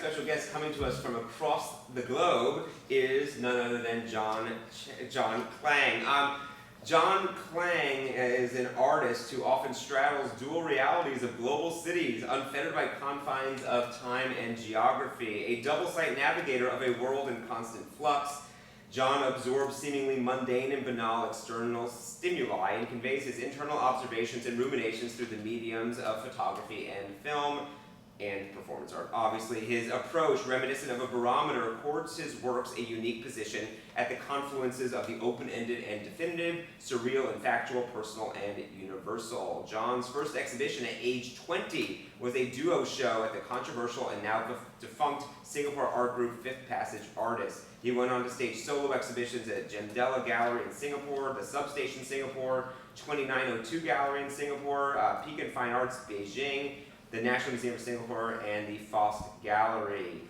special guest coming to us from across the globe is none other than John Clang. John Clang is an artist who often straddles dual realities of global cities, unfettered by confines of time and geography. A double-site navigator of a world in constant flux, John absorbs seemingly mundane and banal external stimuli and conveys his internal observations and ruminations through the mediums of photography and film and performance art. Obviously, his approach, reminiscent of a barometer, accords his works a unique position at the confluences of the open-ended and definitive, surreal and factual, personal and universal. John's first exhibition at age 20 was a duo show at the controversial and now defunct Singapore art group Fifth Passage Artists. He went on to stage solo exhibitions at Jandela Gallery in Singapore, the Substation Singapore, 2902 Gallery in Singapore, Peak and Fine Arts Beijing, the National Museum of Singapore, and the Faust Gallery.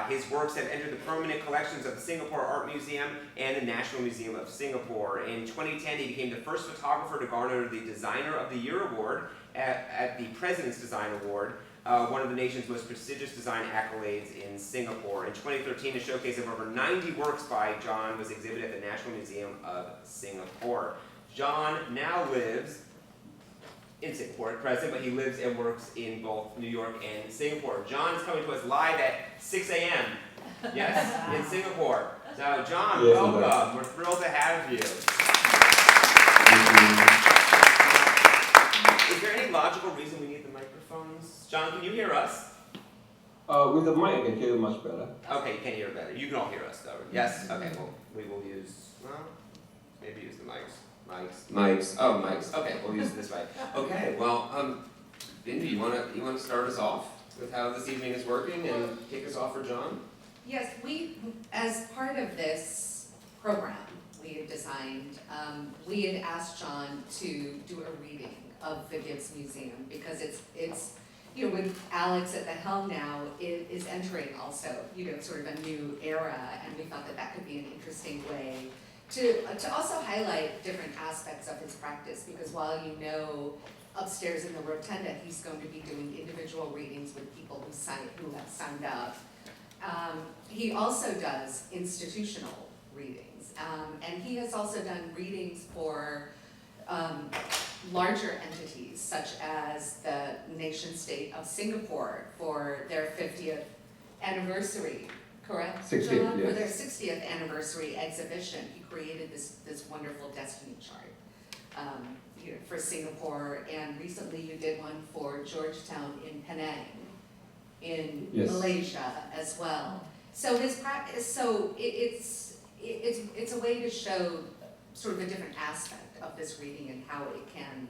His works have entered the permanent collections of the Singapore Art Museum and the National Museum of Singapore. In 2010, he became the first photographer to garner the Designer of the Year Award at the President's Design Award, one of the nation's most prestigious design accolades in Singapore. In 2013, a showcase of over 90 works by John was exhibited at the National Museum of Singapore. John now lives in Singapore at present, but he lives and works in both New York and Singapore. John is coming to us live at 6 a.m. Yes, in Singapore. So, John, yes, welcome. We're thrilled to have you. Is there any logical reason we need the microphones? John, can you hear us? With the mic, I can hear much better. Okay, you can hear better. You can all hear us, though. Yes? Okay, well, we will use, well, maybe use the mics. Mics. Oh, mics. Okay, we'll use it this way. Okay, well, Bindu, you wanna start us off with how this evening is working and kick us off for John? Yes, we, as part of this program we had designed, we had asked John to do a reading of the Gibbes Museum because it's you know, with Alex at the helm now, it is entering also, you know, sort of a new era, and we thought that that could be an interesting way to also highlight different aspects of his practice, because while you know upstairs in the rotunda he's going to be doing individual readings with people who have signed up, he also does institutional readings, and he has also done readings for larger entities such as the nation state of Singapore for their 50th anniversary. Correct, 60th, John? yes. For their 60th anniversary exhibition, he created this wonderful destiny chart you know, for Singapore, and recently you did one for Georgetown in Penang, in yes. Malaysia as well. So his practice, so it's a way to show sort of a different aspect of this reading and how it can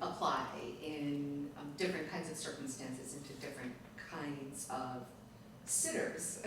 apply in different kinds of circumstances and to different kinds of sitters.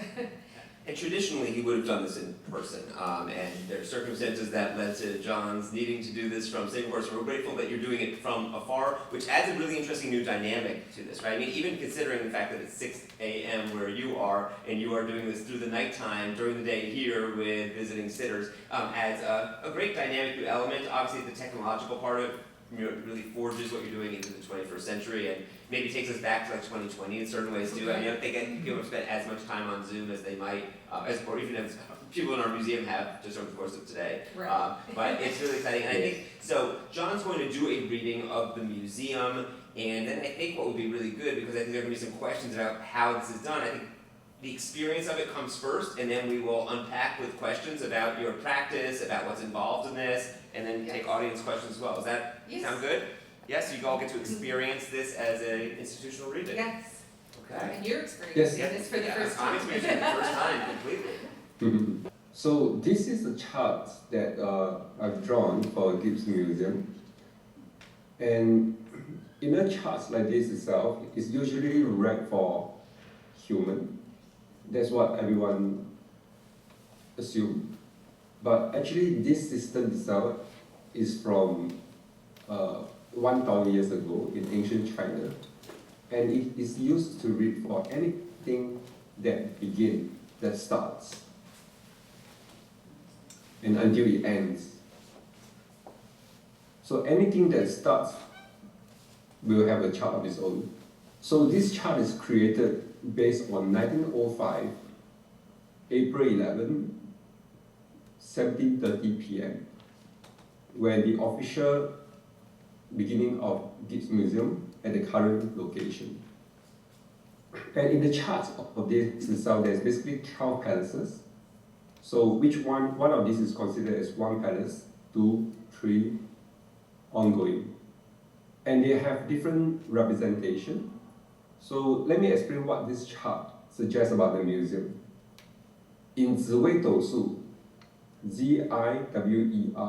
And traditionally, he would have done this in person, and there are circumstances that led to John's needing to do this from Singapore, so we're grateful that you're doing it from afar, which adds a really interesting new dynamic to this, right? I mean, even considering the fact that it's 6 a.m. where you are, and you are doing this through the nighttime, during the day here with visiting sitters, adds a great dynamic new element. Obviously, the technological part of it, you know, really forges what you're doing into the 21st century and maybe takes us back to like 2020 in certain ways too. I mean, I don't think people have spent as much time on Zoom as they might, or even as people in our museum have just over the course of today. Right. But it's really exciting. And I think, so John's going to do a reading of the museum, and then I think what would be really good, because I think there are going to be some questions about how this is done, I think the experience of it comes first, and then we will unpack with questions about your practice, about what's involved in this, and then take audience questions as well. Does that sound good? Yes, you all get to experience this as an institutional reading. Yes. Okay. And you're experiencing Yes. this for the first I'm time. experiencing it for the first time completely. So this is a chart that I've drawn for Gibbes Museum, and in a chart like this itself, it's usually read for human. That's what everyone assumes. But actually, this system itself is from 1,000 years ago in ancient China, and it is used to read for anything that begins, that starts, and until it ends. So anything that starts will have a chart of its own. So this chart is created based on 1905, April 11, 17:30 p.m., when the official beginning of Gibbes Museum at the current location. And in the chart of this itself, there's basically 12 palaces. So which one of these is considered as one palace, 2, 3, ongoing. And they have different representation. So let me explain what this chart suggests about the museum. In Ziwei Doushu, Ziwei Doushu,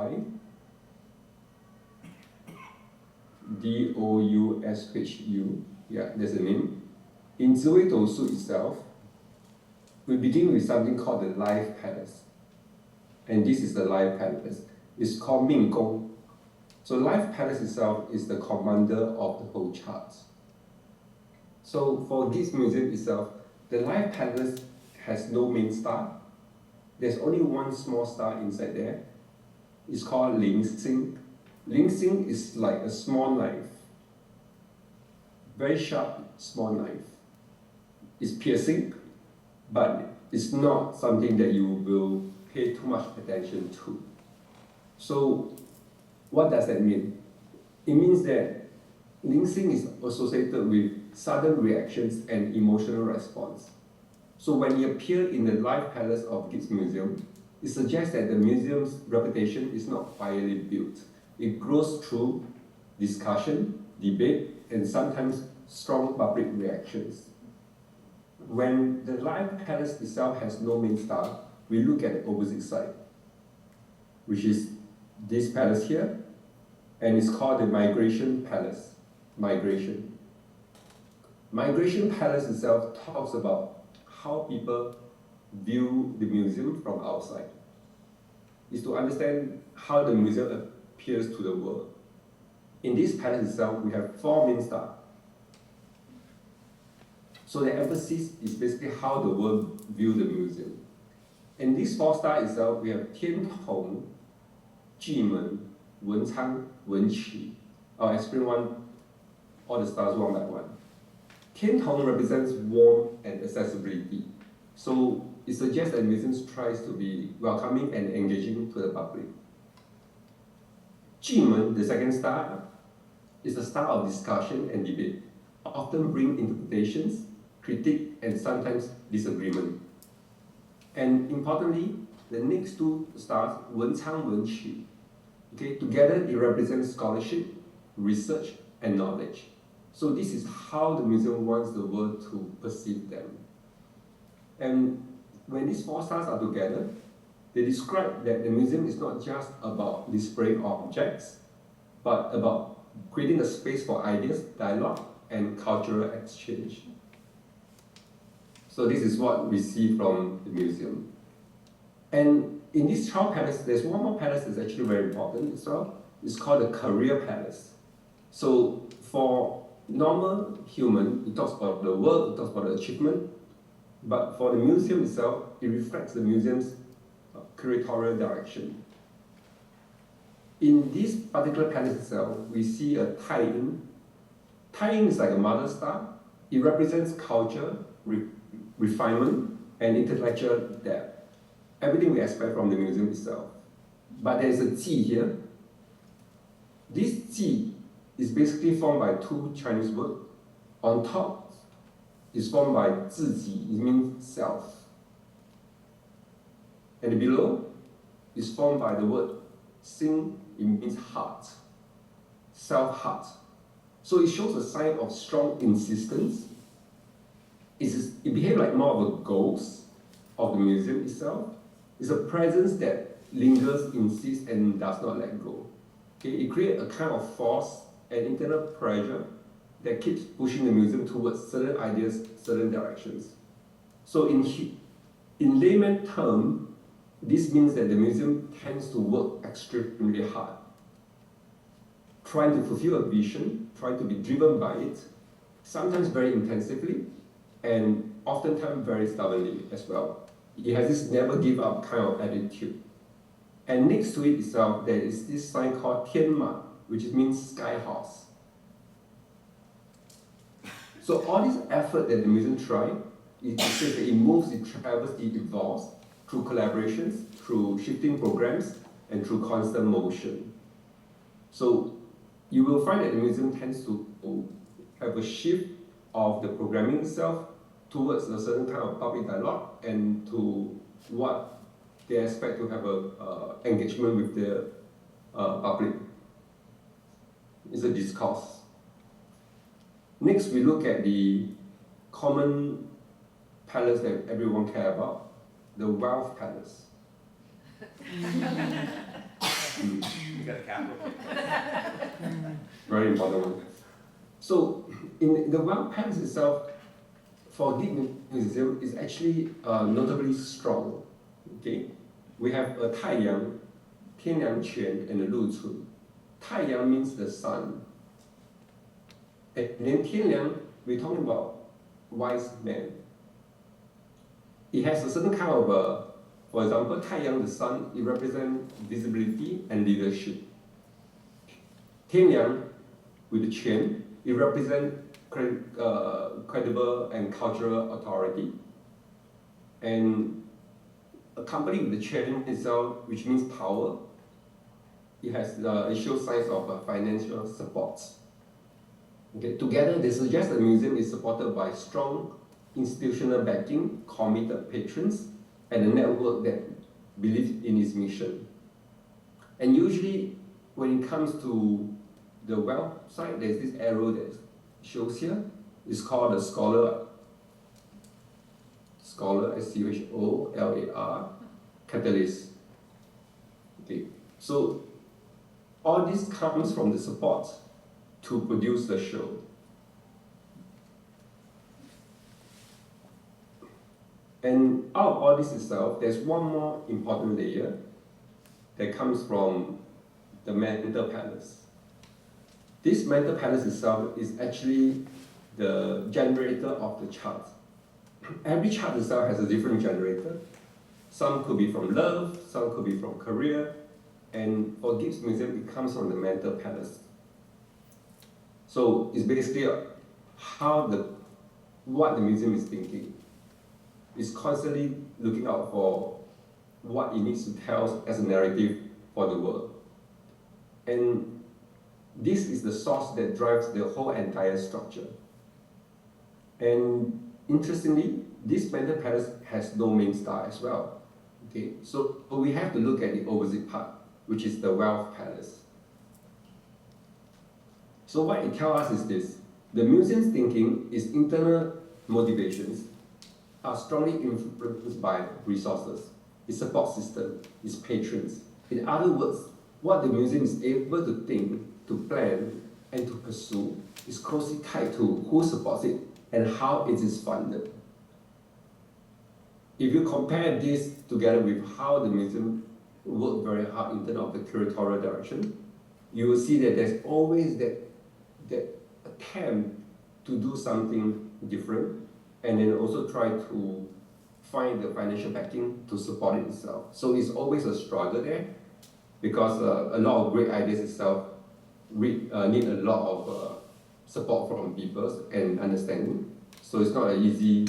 yeah, that's the name. In Ziwei Doushu itself, we begin with something called the Life Palace. And this is the Life Palace. It's called Ming Gong. So Life Palace itself is the commander of the whole chart. So for this museum itself, the Life Palace has no main star. There's only one small star inside there. It's called Ling Xing. Ling Xing is like a small knife. Very sharp, small knife. It's piercing, but it's not something that you will pay too much attention to. So what does that mean? It means that Ling Xing is associated with sudden reactions and emotional response. So when it appeared in the Life Palace of Gibbes Museum, it suggests that the museum's reputation is not quietly built. It grows through discussion, debate, and sometimes strong public reactions. When the Life Palace itself has no main star, we look at the opposite side, which is this palace here, and it's called the Migration Palace. Migration Palace itself talks about how people view the museum from outside. It's to understand how the museum appears to the world. In this palace itself, we have 4 main stars. So the emphasis is basically how the world views the museum. In this 4 stars itself, we have Tian Tong, Jimen, Wen Cang, Wen Qi. I'll explain all the stars one by one. Tian Tong represents warmth and accessibility. So it suggests that museums tries to be welcoming and engaging to the public. Jimen, the 2nd star, is a star of discussion and debate, often bring interpretations, critique, and sometimes disagreement. And importantly, the next 2 stars, Wen Cang, Wen Qi, okay, together it represents scholarship, research, and knowledge. So this is how the museum wants the world to perceive them. And when these 4 stars are together, they describe that the museum is not just about displaying objects, but about creating a space for ideas, dialogue, and cultural exchange. So this is what we see from the museum. And in this 12 palace, there's one more palace that's actually very important as well. It's called the Career Palace. So for normal human, it talks about the work, it talks about the achievement, but for the museum itself, it reflects the museum's curatorial direction. In this particular palace itself, we see a Tai Yin. Tai Yin is like a mother star. It represents culture, refinement, and intellectual depth. Everything we expect from the museum itself. But there is a Ji here. This Ji is basically formed by 2 Chinese words. On top is formed by Ziji, it means self. And below is formed by the word Xing, it means heart, self-heart. So it shows a sign of strong insistence. It behaves like more of a ghost of the museum itself. It's a presence that lingers, insists, and does not let go. Okay? It creates a kind of force and internal pressure that keeps pushing the museum towards certain ideas, certain directions. So in layman terms, this means that the museum tends to work extremely hard, trying to fulfill a vision, trying to be driven by it, sometimes very intensively, and oftentimes very stubbornly as well. It has this never give up kind of attitude. And next to it itself, there is this sign called Tianma, which means sky horse. So all this effort that the museum tries, it says that it moves, it travels, it evolves through collaborations, through shifting programs, and through constant motion. So you will find that the museum tends to have a shift of the programming itself towards a certain kind of public dialogue and to what they expect to have a engagement with the public. It's a discourse. Next, we look at the common palace that everyone cares about, the wealth palace. You got a capital. Very important one. So, in the wealth palace itself, for Gibbes Museum, is actually notably strong. Okay, we have a 太阳, 天阳泉, and a 露春. 太阳 means the sun. And then 天阳, we're talking about wise man. It has a certain kind of for example, 太阳, the sun, it represents visibility and leadership. 天阳, with the 泉, it represents credible and cultural authority. And accompanied with the 泉 itself, which means power, it shows signs of financial support. Okay, together, they suggest the museum is supported by strong institutional backing, committed patrons, and a network that believes in its mission. And usually, when it comes to the wealth side, there's this arrow that shows here. It's called a scholar, SCHOLAR, catalyst. Okay, so all this comes from the support to produce the show. And out of all this itself, there's one more important layer that comes from the mental palace. This mental palace itself is actually the generator of the chart. Every chart itself has a different generator. Some could be from love, some could be from career, and for Gibbes Museum, it comes from the mental palace. So it's basically what the museum is thinking. It's constantly looking out for what it needs to tell as a narrative for the world. And this is the source that drives the whole entire structure. And interestingly, this mental palace has no main star as well. Okay, so we have to look at the opposite part, which is the wealth palace. So what it tells us is this: the museum's thinking, its internal motivations, are strongly influenced by resources, its support system, its patrons. In other words, what the museum is able to think, to plan, and to pursue is closely tied to who supports it and how it is funded. If you compare this together with how the museum worked very hard in terms of the curatorial direction, you will see that there's always that attempt to do something different, and then also try to find the financial backing to support it itself. So it's always a struggle there, because a lot of great ideas itself need a lot of support from people and understanding. So it's not an easy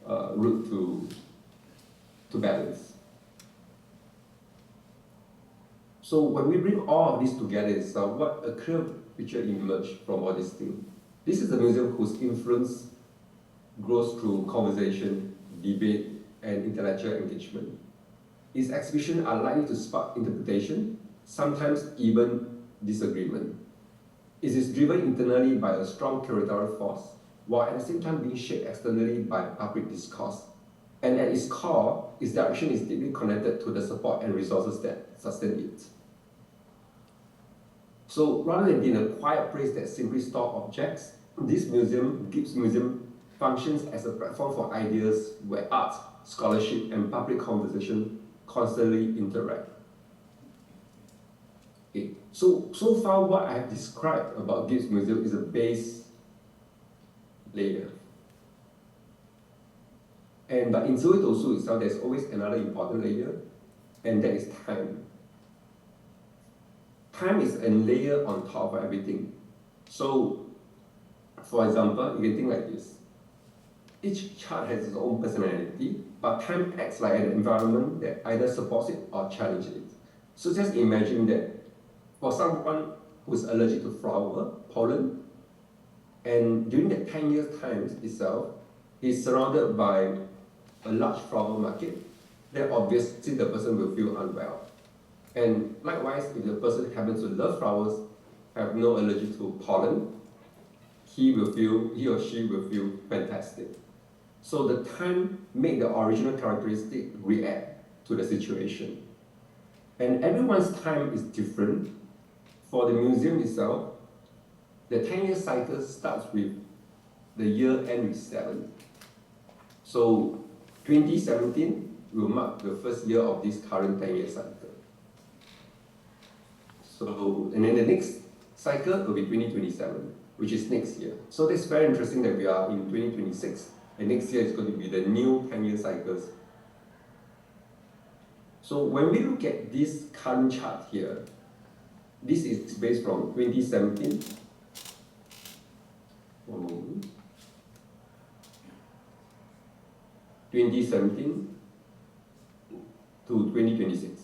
route to balance. So when we bring all of this together itself, what a clear picture emerged from all these things. This is a museum whose influence grows through conversation, debate, and intellectual engagement. Its exhibitions are likely to spark interpretation, sometimes even disagreement. It is driven internally by a strong curatorial force, while at the same time being shaped externally by public discourse. And at its core, its direction is deeply connected to the support and resources that sustain it. So rather than being a quiet place that simply stores objects, this museum, Gibbes Museum, functions as a platform for ideas where art, scholarship, and public conversation constantly interact. Okay. So far what I have described about Gibbes Museum is a base layer. But in Zoe Tosu itself, there's always another important layer, and that is time. Time is a layer on top of everything. So for example, you can think like this. Each chart has its own personality, but time acts like an environment that either supports it or challenges it. So just imagine that for someone who's allergic to flower, pollen, and during that 10 years time itself, he's surrounded by a large flower market, then obviously the person will feel unwell. And likewise, if the person happens to love flowers, have no allergy to pollen, he or she will feel fantastic. So the time made the original characteristic react to the situation. And everyone's time is different. For the museum itself, the 10-year cycle starts with the year end with 7. So 2017 will mark the first year of this current 10-year cycle. So, and then the next cycle will be 2027, which is next year. So that's very interesting that we are in 2026, and next year is going to be the new 10-year cycles. So when we look at this current chart here, this is based from 2017. 2017 to 2026.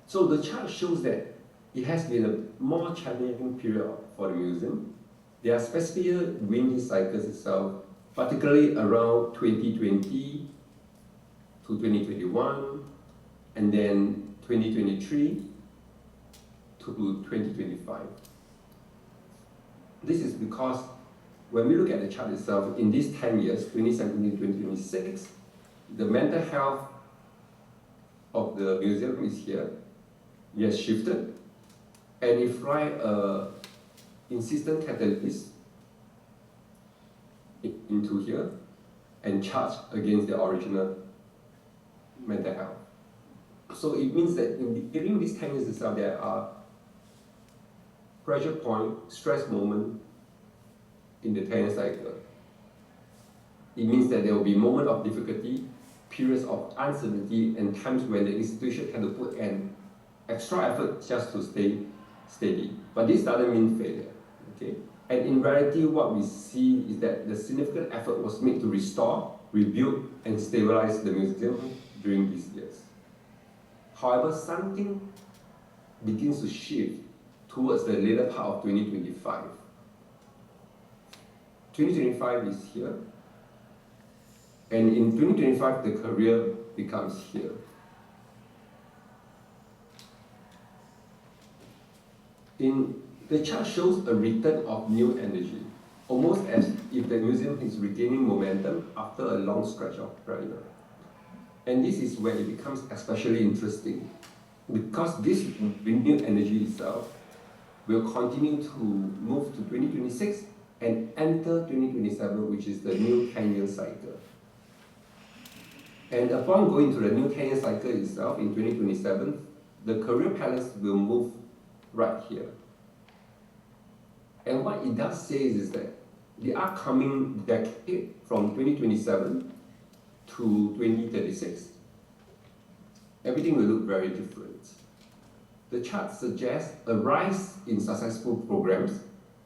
So the chart shows that it has been a more challenging period for the museum. There are specific windy cycles itself, particularly around 2020 to 2021, and then 2023 to 2025. This is because when we look at the chart itself, in these 10 years, 2017 to 2026, the mental health of the museum is here. It has shifted, and if like a insistent catalyst into here and charge against the original mental health. So it means that during these 10 years itself, there are pressure point, stress moment in the 10-year cycle. It means that there will be moments of difficulty, periods of uncertainty, and times when the institution had to put an extra effort just to stay steady. But this doesn't mean failure, okay? And in reality, what we see is that the significant effort was made to restore, rebuild, and stabilize the museum during these years. However, something begins to shift towards the later part of 2025. 2025 is here, and in 2025, the career becomes here. The chart shows a return of new energy, almost as if the museum is regaining momentum after a long stretch of pressure. And this is where it becomes especially interesting, because this renewed energy itself will continue to move to 2026 and enter 2027, which is the new 10-year cycle. And upon going to the new 10-year cycle itself in 2027, the career palace will move right here. And what it does say is that the upcoming decade from 2027 to 2036, everything will look very different. The chart suggests a rise in successful programs,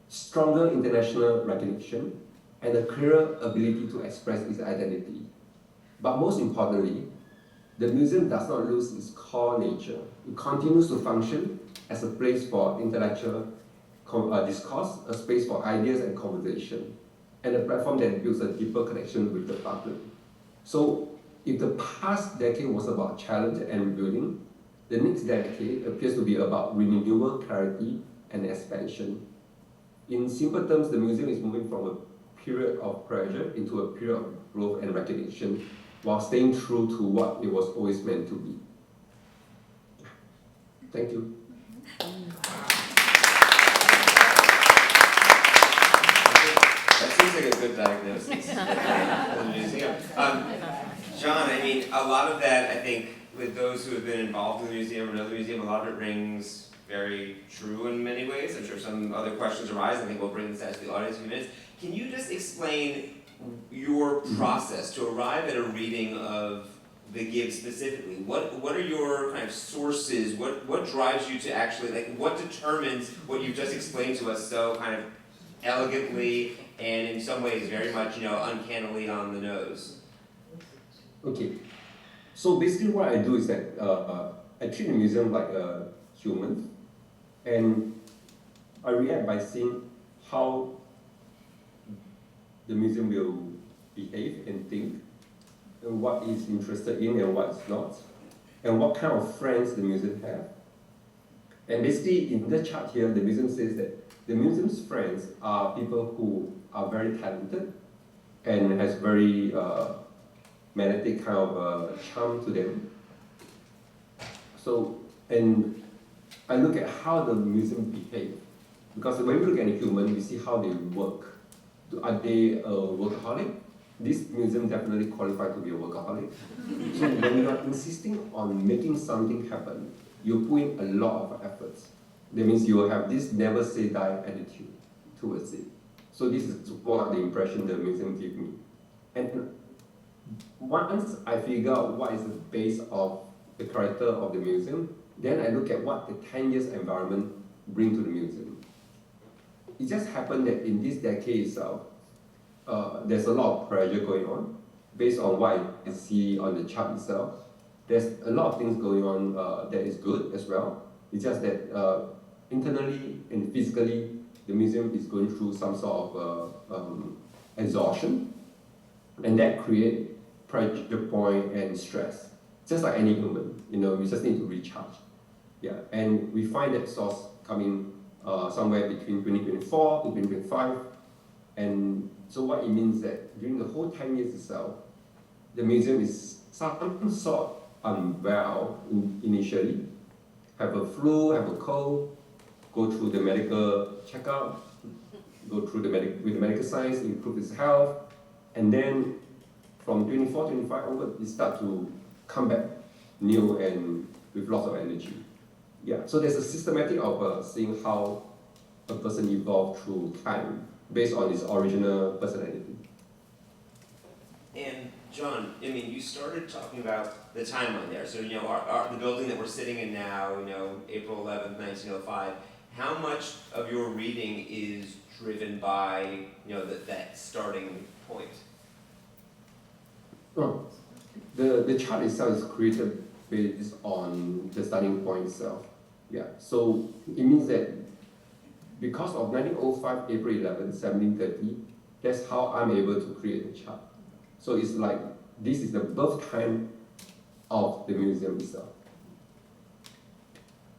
stronger international recognition, and a clearer ability to express its identity. But most importantly, the museum does not lose its core nature. It continues to function as a place for intellectual discourse, a space for ideas and conversation, and a platform that builds a deeper connection with the public. So, if the past decade was about challenge and rebuilding, the next decade appears to be about renewal, clarity, and expansion. In simple terms, the museum is moving from a period of pressure into a period of growth and recognition, while staying true to what it was always meant to be. Thank you. That seems like a good diagnosis for the museum. John, I mean, a lot of that, I think, with those who have been involved in the museum or know the museum, a lot of it rings very true in many ways. I'm sure some other questions arise. I think we'll bring this out to the audience in a few minutes. Can you just explain your process to arrive at a reading of the Gibbes specifically? What are your kind of sources? What drives you to actually, like, what determines what you've just explained to us so kind of elegantly and in some ways very much, uncannily on the nose? Okay, so basically what I do is that I treat the museum like a human, and I react by seeing how the museum will behave and think, and what it's interested in and what it's not, and what kind of friends the museum have. And basically in the chart here, the museum says that the museum's friends are people who are very talented and has very magnetic kind of charm to them. So, and I look at how the museum behave, because when we look at a human, we see how they work. Are they a workaholic? This museum definitely qualified to be a workaholic. So when you are insisting on making something happen, you put in a lot of efforts. That means you will have this never say die attitude towards it. So this is what the impression the museum gave me. And once I figure out what is the base of the character of the museum, then I look at what the 10 years environment bring to the museum. It just happened that in this decade itself, there's a lot of pressure going on based on what I see on the chart itself. There's a lot of things going on that is good as well. It's just that internally and physically, the museum is going through some sort of exhaustion, and that creates pressure point and stress. Just like any human, we just need to recharge. Yeah, and we find that source coming somewhere between 2024 to 2025, and so what it means that during the whole 10 years itself, the museum is some sort unwell initially, have a flu, have a cold, go through the medical checkup, go through with the medical science, improve its health, and then from 24, 25 onward, it start to come back new and with lots of energy. Yeah, so there's a systematic of seeing how a person evolved through time based on his original personality. And John, you started talking about the timeline there. So, the building that we're sitting in now, April 11th, 1905, how much of your reading is driven by, that starting point? Oh, the chart itself is created based on the starting point itself. Yeah, so it means that because of 1905, April 11, 1730, that's how I'm able to create the chart. So it's like, this is the birth time of the museum itself.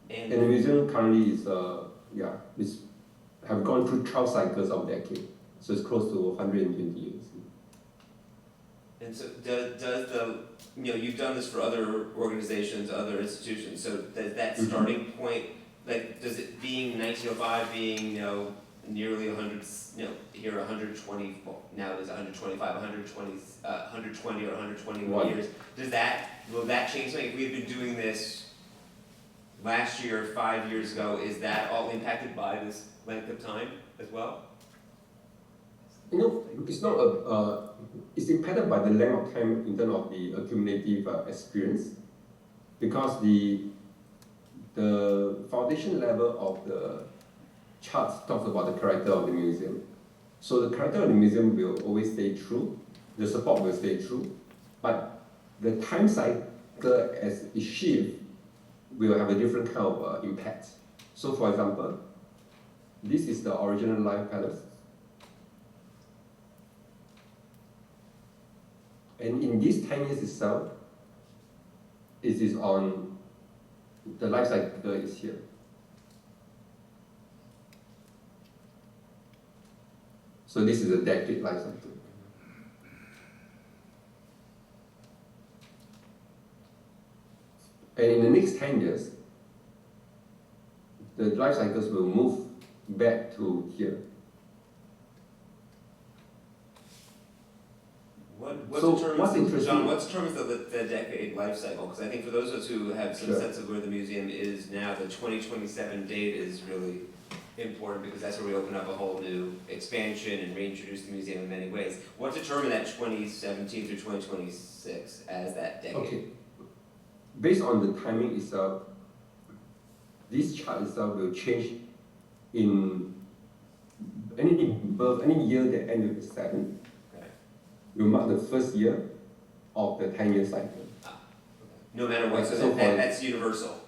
And the museum currently is, have gone through 12 cycles of decade. So it's close to 120 years. And so does the, you've done this for other organizations, other institutions, so does that starting point, like, does it being 1905, being, nearly 100, here 120, well, now it is 125, 120 or 121 years, will that change something? If we had been doing this last year, 5 years ago, is that all impacted by this length of time as well? It's not it's impacted by the length of time in terms of the accumulative experience, because the foundation level of the charts talks about the character of the museum. So the character of the museum will always stay true, the support will stay true, but the time cycle as it shifts will have a different kind of impact. So for example, this is the original life palace. And in this 10 years itself, it is on, the life cycle is here. So this is a decade life cycle. And in the next 10 years, the life cycles will move back to here. What determines the decade life cycle? Because I think for those of us who have some sense of where the museum is now, the 2027 date is really important because that's where we open up a whole new expansion and reintroduce the museum in many ways. What determined that 2017 through 2026 as that decade? Okay. Based on the timing itself, this chart itself will change in any year that ends with 7. Okay. Will mark the first year of the 10-year cycle. Okay. No matter what, so, So that's universal.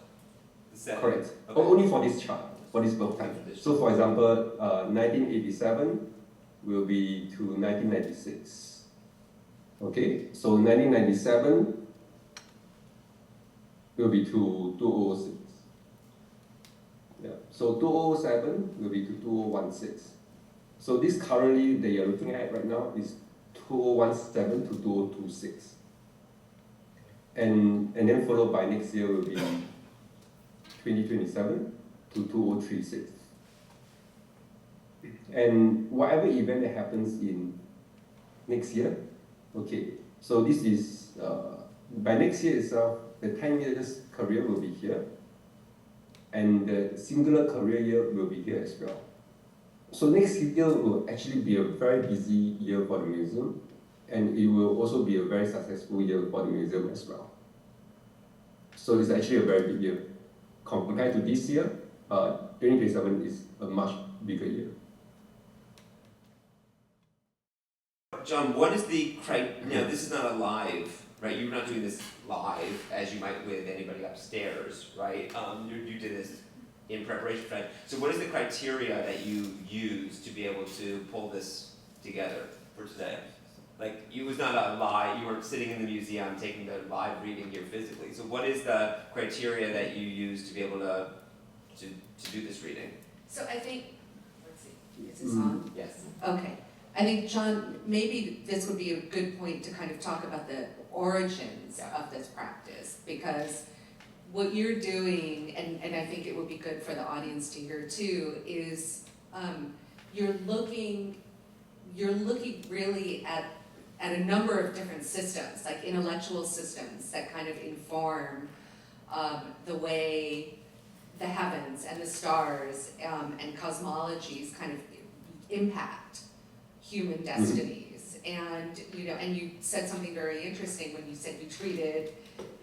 The 7. Correct. Okay. Only for this chart, for this birth time. So for example, 1987 will be to 1996. Okay, so 1997 will be to 2006. Yeah, so 2007 will be to 2016. So this currently that you're looking at right now is 2017 to 2026. And then followed by next year will be 2027 to 2036. And whatever event that happens in next year, okay, so this is, by next year itself, the 10 years career will be here, and the singular career year will be here as well. So next year will actually be a very busy year for the museum, and it will also be a very successful year for the museum as well. So it's actually a very big year. Compared to this year, 2027 is a much bigger year. John, what is the this is not a live, right? You're not doing this live as you might with anybody upstairs, right? You did this in preparation for that. So what is the criteria that you use to be able to pull this together for today? Like, it was not a live, you weren't sitting in the museum taking the live reading here physically. So what is the criteria that you use to be able to do this reading? So I think, let's see, is this on? Yes. Okay. I think, John, maybe this would be a good point to kind of talk about the origins of this practice, because what you're doing, and I think it would be good for the audience to hear too, is you're looking really at a number of different systems, like intellectual systems that kind of inform the way the heavens and the stars and cosmologies kind of impact human destinies. And you said something very interesting when you said you treated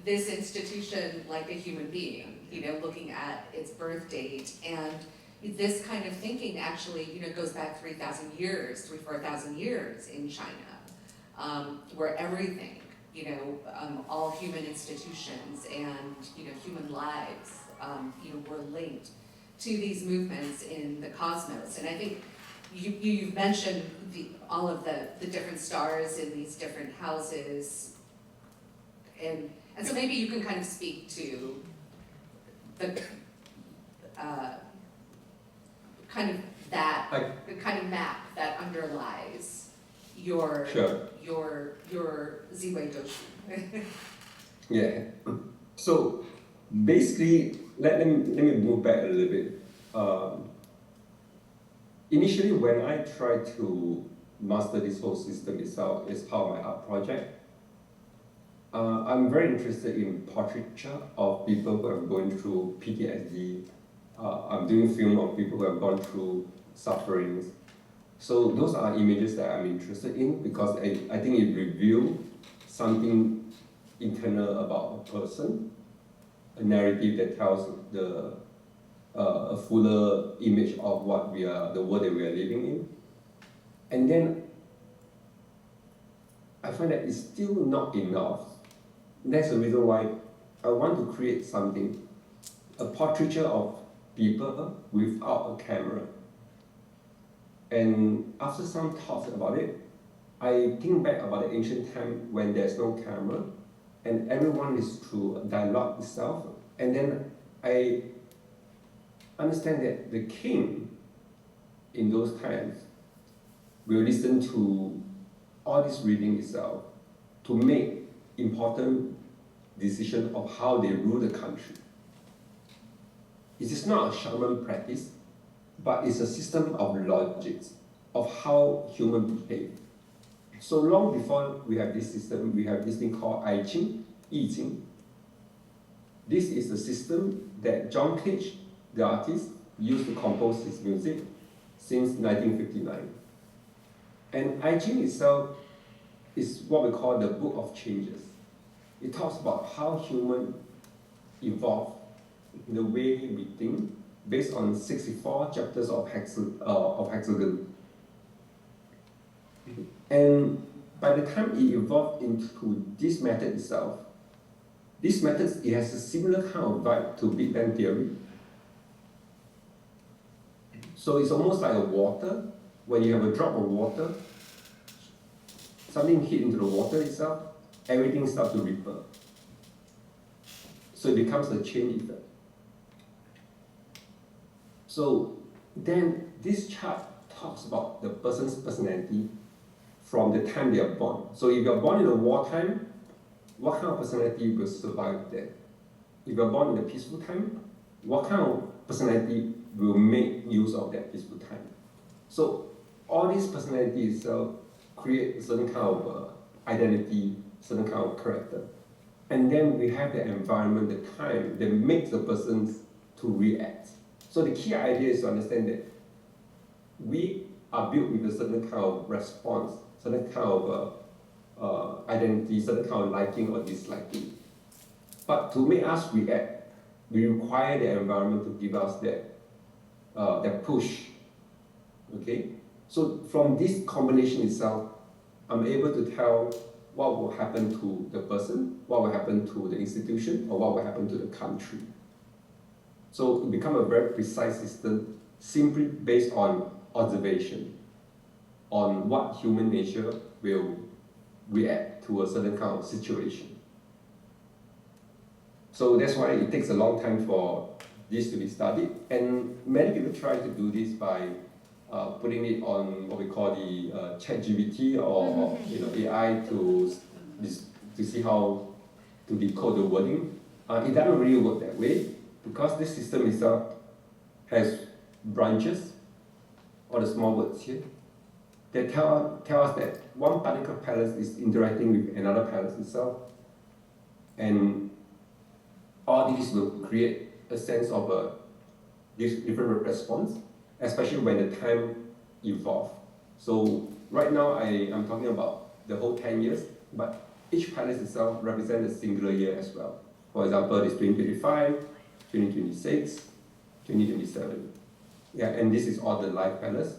this institution like a human being, looking at its birth date. And this kind of thinking actually, goes back 3,000 years, 4,000 years in China, where everything, all human institutions and, human lives, were linked to these movements in the cosmos. And I think you've mentioned all of the different stars in these different houses, and so maybe you can kind of speak to the kind of map that underlies your Ziwei Doshu. Yeah. So basically, let me move back a little bit. Initially, when I tried to master this whole system itself as part of my art project, I'm very interested in portraiture of people who have gone through PTSD. I'm doing film of people who have gone through sufferings. So those are images that I'm interested in because I think it reveals something internal about a person, a narrative that tells a fuller image of what the world that we are living in. And then I find that it's still not enough. That's the reason why I want to create something, a portraiture of people without a camera. And after some thoughts about it, I think back about the ancient time when there's no camera and everyone is through a dialogue itself. And then I understand that the king in those times will listen to all this reading itself to make important decisions of how they rule the country. It is not a shaman practice, but it's a system of logics of how humans behave. So long before we have this system, we have this thing called I Ching, I Ching. This is the system that John Clang, the artist, used to compose his music since 1959. And I Ching itself is what we call the book of changes. It talks about how humans evolve in the way we think based on 64 chapters of hexagon. And by the time it evolved into this method itself, this method, it has a similar kind of vibe to Big Bang Theory. So it's almost like a water. When you have a drop of water, something hit into the water itself, everything starts to ripple. So it becomes a chain effect. So then this chart talks about the person's personality from the time they are born. So if you're born in a wartime, what kind of personality will survive there? If you're born in a peaceful time, what kind of personality will make use of that peaceful time? So all these personalities create a certain kind of identity, certain kind of character. And then we have the environment, the time that makes the person to react. So the key idea is to understand that we are built with a certain kind of response, certain kind of identity, certain kind of liking or disliking. But to make us react, we require the environment to give us that push. Okay? So from this combination itself, I'm able to tell what will happen to the person, what will happen to the institution, or what will happen to the country. So it becomes a very precise system, simply based on observation, on what human nature will react to a certain kind of situation. So that's why it takes a long time for this to be studied, and many people try to do this by putting it on what we call the ChatGPT or AI to see how to decode the wording. It doesn't really work that way because this system itself has branches, or the small words here, that tell us that one particular palace is interacting with another palace itself, and all these will create a sense of a different response, especially when the time evolves. So right now I'm talking about the whole 10 years, but each palace itself represents a singular year as well. For example, it's 2025, 2026, 2027. Yeah, and this is all the life palace.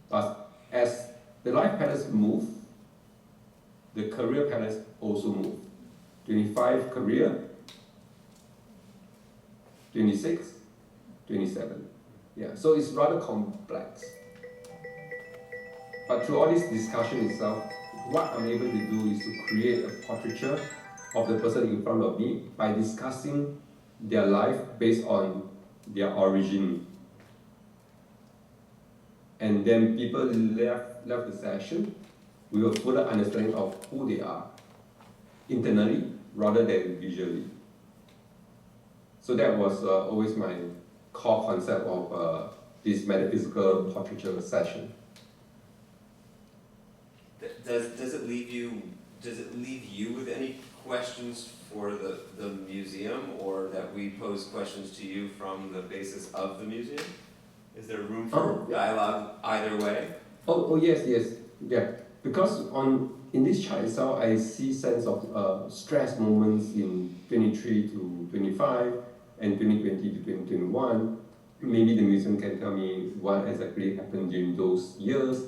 But as the life palace move, the career palace also move. 25 career, 26, 27. Yeah, so it's rather complex. But through all this discussion itself, what I'm able to do is to create a portraiture of the person in front of me by discussing their life based on their origin. And then people left the session with a fuller understanding of who they are internally rather than visually. So that was always my core concept of this metaphysical portraiture session. Does it leave you with any questions for the museum, or that we pose questions to you from the basis of the museum? Is there room for dialogue either way? Oh yes, yeah. Because in this chart itself, I see sense of stress moments in 23 to 25 and 2020 to 2021. Maybe the museum can tell me what exactly happened during those years.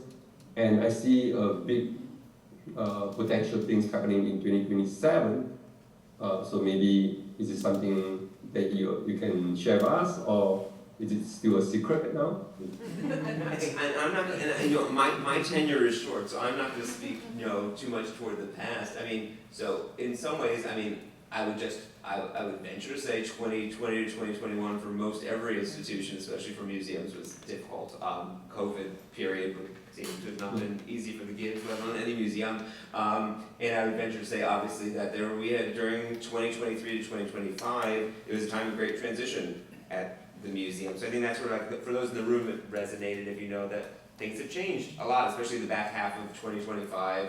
And I see a big potential things happening in 2027. So maybe is it something that you can share with us, or is it still a secret right now? I think I'm not gonna, my tenure is short, so I'm not going to speak, too much toward the past. I mean, so in some ways, I would venture to say 2020 to 2021 for most every institution, especially for museums, was difficult. COVID period seems to have not been easy for the Gibbes, let alone any museum. And I would venture to say, obviously, that we had during 2023 to 2025, it was a time of great transition at the museum. So I think that's where, for those in the room, it resonated if you know that things have changed a lot, especially the back half of 2025.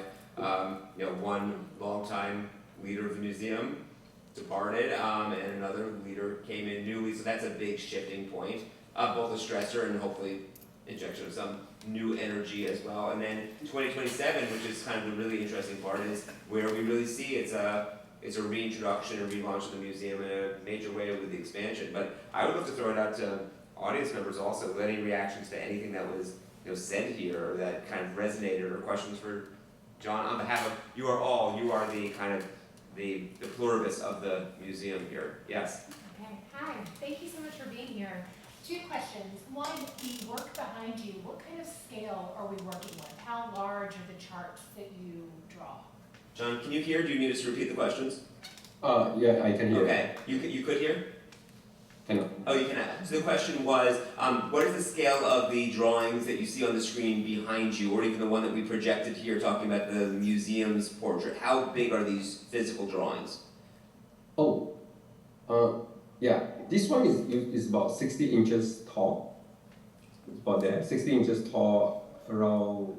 One longtime leader of the museum departed, and another leader came in newly, so that's a big shifting point. both a stressor and hopefully injection of some new energy as well. And then 2027, which is kind of the really interesting part, is where we really see it's a reintroduction and relaunch of the museum in a major way with the expansion. But I would love to throw it out to audience members also, with any reactions to anything that was said here or that kind of resonated, or questions for John on behalf of you are the kind of the pluribus of the museum here. Yes. Okay, hi, thank you so much for being here. Two questions. One, the work behind you, what kind of scale are we working with? How large are the charts that you draw? John, can you hear? Do you need us to repeat the questions? Yeah, I can hear. Okay, you could hear? Cannot. Oh, you cannot. So the question was, what is the scale of the drawings that you see on the screen behind you, or even the one that we projected here talking about the museum's portrait? How big are these physical drawings? Oh, yeah, this one is about 60 inches tall. It's about there, 60 inches tall, around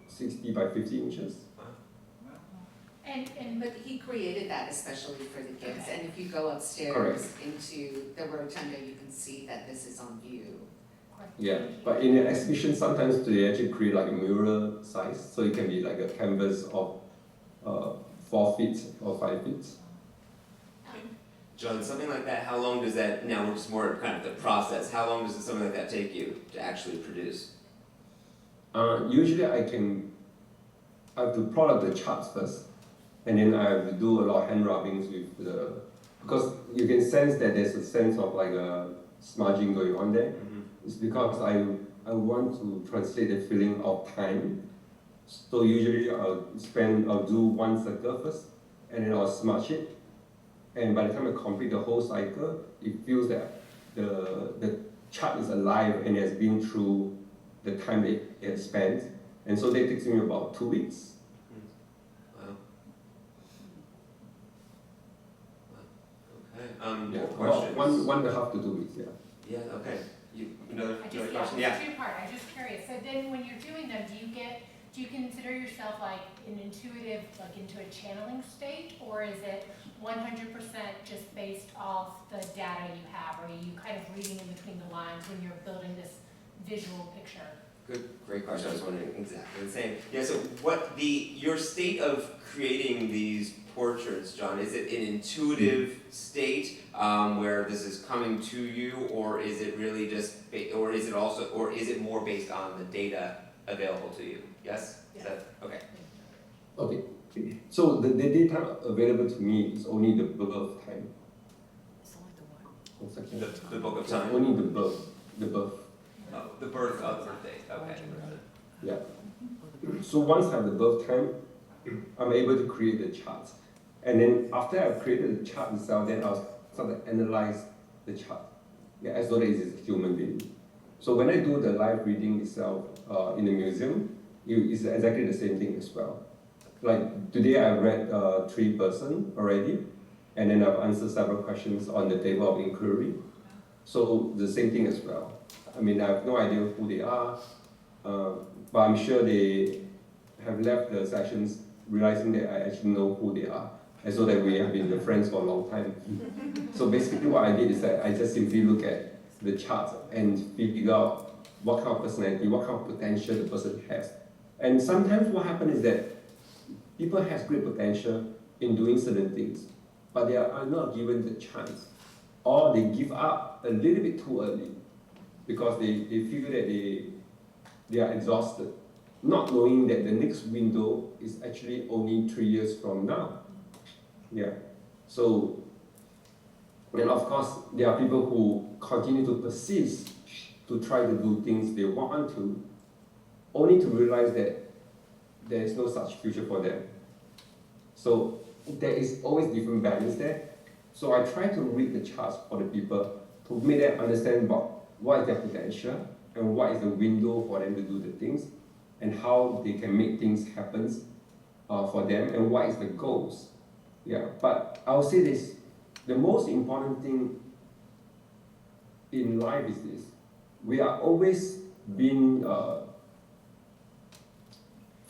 60 by 50 inches. But he created that especially for the Gibbes, and if you go upstairs Correct. into the rotunda, you can see that this is on view. Yeah, but in the exhibition, sometimes they actually create like a mirror size, so it can be like a canvas of 4 feet or 5 feet. John, something like that, how long does that, now we're just more kind of the process, how long does something like that take you to actually produce? Usually I have to plot out the charts first, and then I have to do a lot of hand rubbings with because you can sense that there's a sense of like a smudging going on there. Mm-hmm. It's because I want to translate the feeling of time. So usually I'll do one circle first, and then I'll smudge it. And by the time I complete the whole cycle, it feels that the chart is alive and has been through the time it has spent. And so that takes me about 2 weeks. Wow. Okay. Yeah, More about questions? 1.5 to 2 weeks, yeah. Yeah, okay. Another I question? just, Yeah. it's a two-part, I'm just curious, so then when you're doing them, do you consider yourself like an intuitive, like into a channeling state, or is it 100% just based off the data you have, or are you kind of reading in between the lines when you're building this visual picture? Good, great question. I was wondering exactly the same. Yeah. So, your state of creating these portraits, John? Is it an intuitive state where this is coming to you, or is it really just, or is it more based on the data available to you? Yes. Is that okay? Okay. So the data available to me is only the birth time. It's only the one. 1 second. The book of time. Only the birth. Oh, the birth of the birthday. Okay. Yeah. So once I have the birth time, I'm able to create the charts. And then after I've created the chart itself, then I'll start to analyze the chart. Yeah, as though it is a human being. So when I do the live reading itself in the museum, it's exactly the same thing as well. Like today I read 3 person already, and then I've answered several questions on the table of inquiry. So the same thing as well. I mean, I have no idea who they are, but I'm sure they have left the sessions realizing that I actually know who they are, and so that we have been friends for a long time. So basically what I did is that I just simply look at the charts and figure out what kind of personality, what kind of potential the person has. And sometimes what happens is that people have great potential in doing certain things, but they are not given the chance, or they give up a little bit too early because they feel that they are exhausted, not knowing that the next window is actually only 3 years from now. Yeah. So, and of course, there are people who continue to persist to try to do things they want to, only to realize that there is no such future for them. So there is always different balance there. So I try to read the charts for the people to make them understand about what is their potential and what is the window for them to do the things and how they can make things happen for them and what is the goals. Yeah, but I'll say this, the most important thing in life is this: we are always being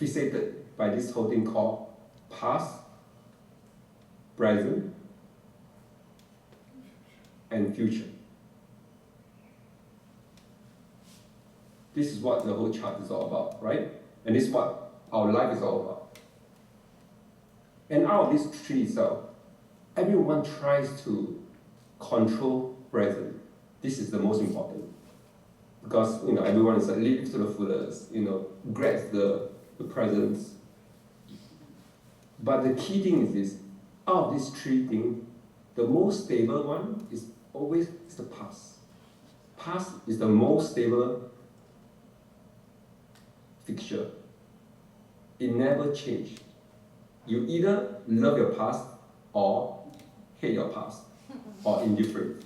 fixated by this whole thing called past, present, and future. This is what the whole chart is all about, right? And this is what our life is all about. And out of this tree itself, everyone tries to control present. This is the most important. Because everyone is like live to the fullest, grasp the presence. But the key thing is this, out of these three things, the most stable one is always the past. Past is the most stable fixture. It never changes. You either love your past or hate your past or indifferent.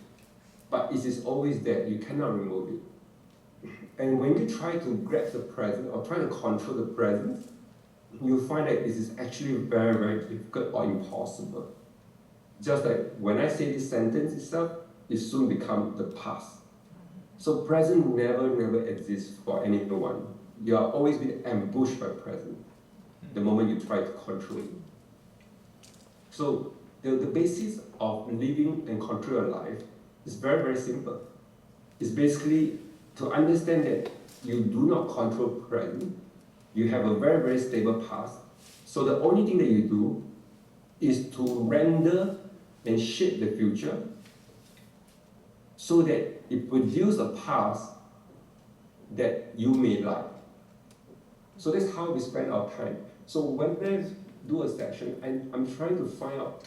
But it is always there. You cannot remove it. And when you try to grasp the present or try to control the present, you find that it is actually very, very difficult or impossible. Just like when I say this sentence itself, it soon becomes the past. So present never exists for anyone. You are always being ambushed by present the moment you try to control it. So the basis of living and control your life is very, very simple. It's basically to understand that you do not control present. You have a very, very stable past. So the only thing that you do is to render and shape the future so that it produces a past that you may like. So that's how we spend our time. So when I do a section, I'm trying to find out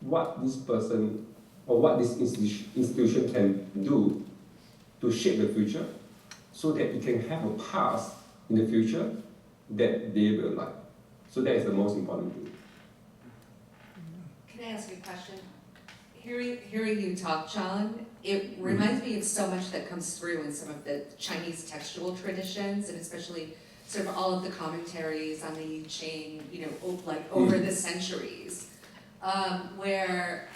what this person or what this institution can do to shape the future so that it can have a past in the future that they will like. So that is the most important thing. Can I ask you a question? Hearing you talk, John, it reminds me of so much that comes through in some of the Chinese textual traditions, and especially sort of all of the commentaries on the I Ching, over the centuries, where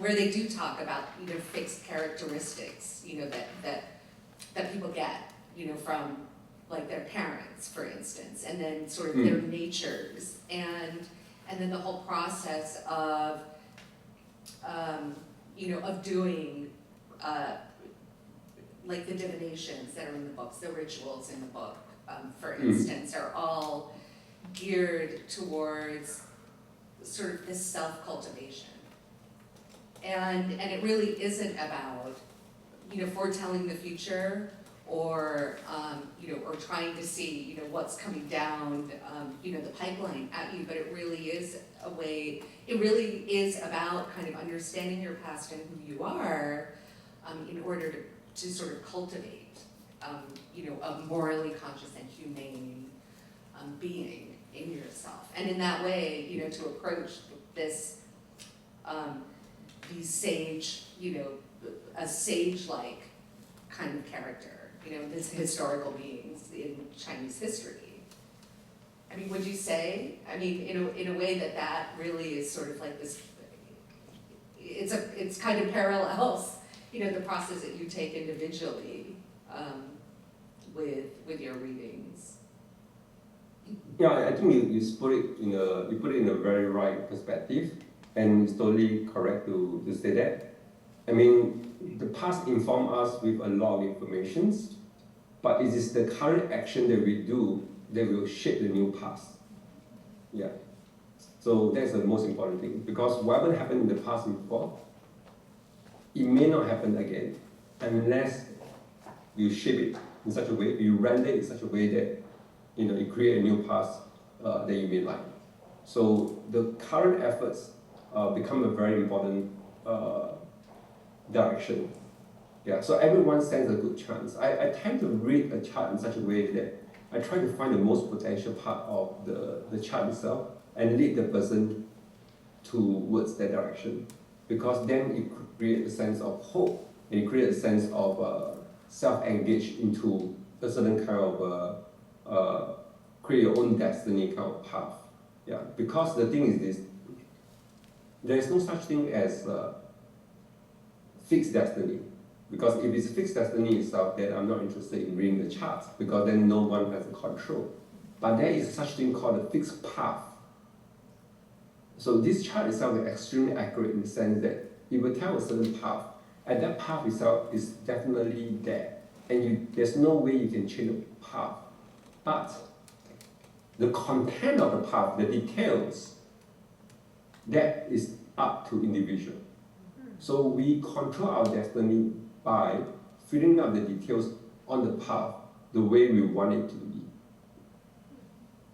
they do talk about fixed characteristics, that people get, from like their parents, for instance, and then sort of their natures, and then the whole process of doing like the divinations that are in the books, the rituals in the book, for instance, are all geared towards sort of this self-cultivation. And it really isn't about, foretelling the future or trying to see, what's coming down, the pipeline at you, but it really is about kind of understanding your past and who you are, in order to sort of cultivate, a morally conscious and humane being in yourself. And in that way, to approach this, these sage, a sage-like kind of character, these historical beings in Chinese history. I mean, would you say, in a way that really is sort of like this, it's kind of parallels, the process that you take individually, with your readings. Yeah, I think you put it in a very right perspective, and it's totally correct to say that. I mean, the past informs us with a lot of information, but it is the current action that we do that will shape the new past. Yeah. So that's the most important thing, because whatever happened in the past before, it may not happen again unless you shape it in such a way, you render it in such a way that you create a new past that you may like. So the current efforts become a very important direction. Yeah. So everyone stands a good chance. I tend to read a chart in such a way that I try to find the most potential part of the chart itself and lead the person towards that direction, because then it creates a sense of hope and it creates a sense of self-engage into a certain kind of create your own destiny kind of path. Yeah, because the thing is this, there is no such thing as fixed destiny. Because if it's fixed destiny itself, then I'm not interested in reading the charts, because then no one has a control. But there is such thing called a fixed path. So this chart itself is extremely accurate in the sense that it will tell a certain path, and that path itself is definitely there. and there's no way you can change the path. But the content of the path, the details, that is up to individual. So we control our destiny by filling up the details on the path the way we want it to be.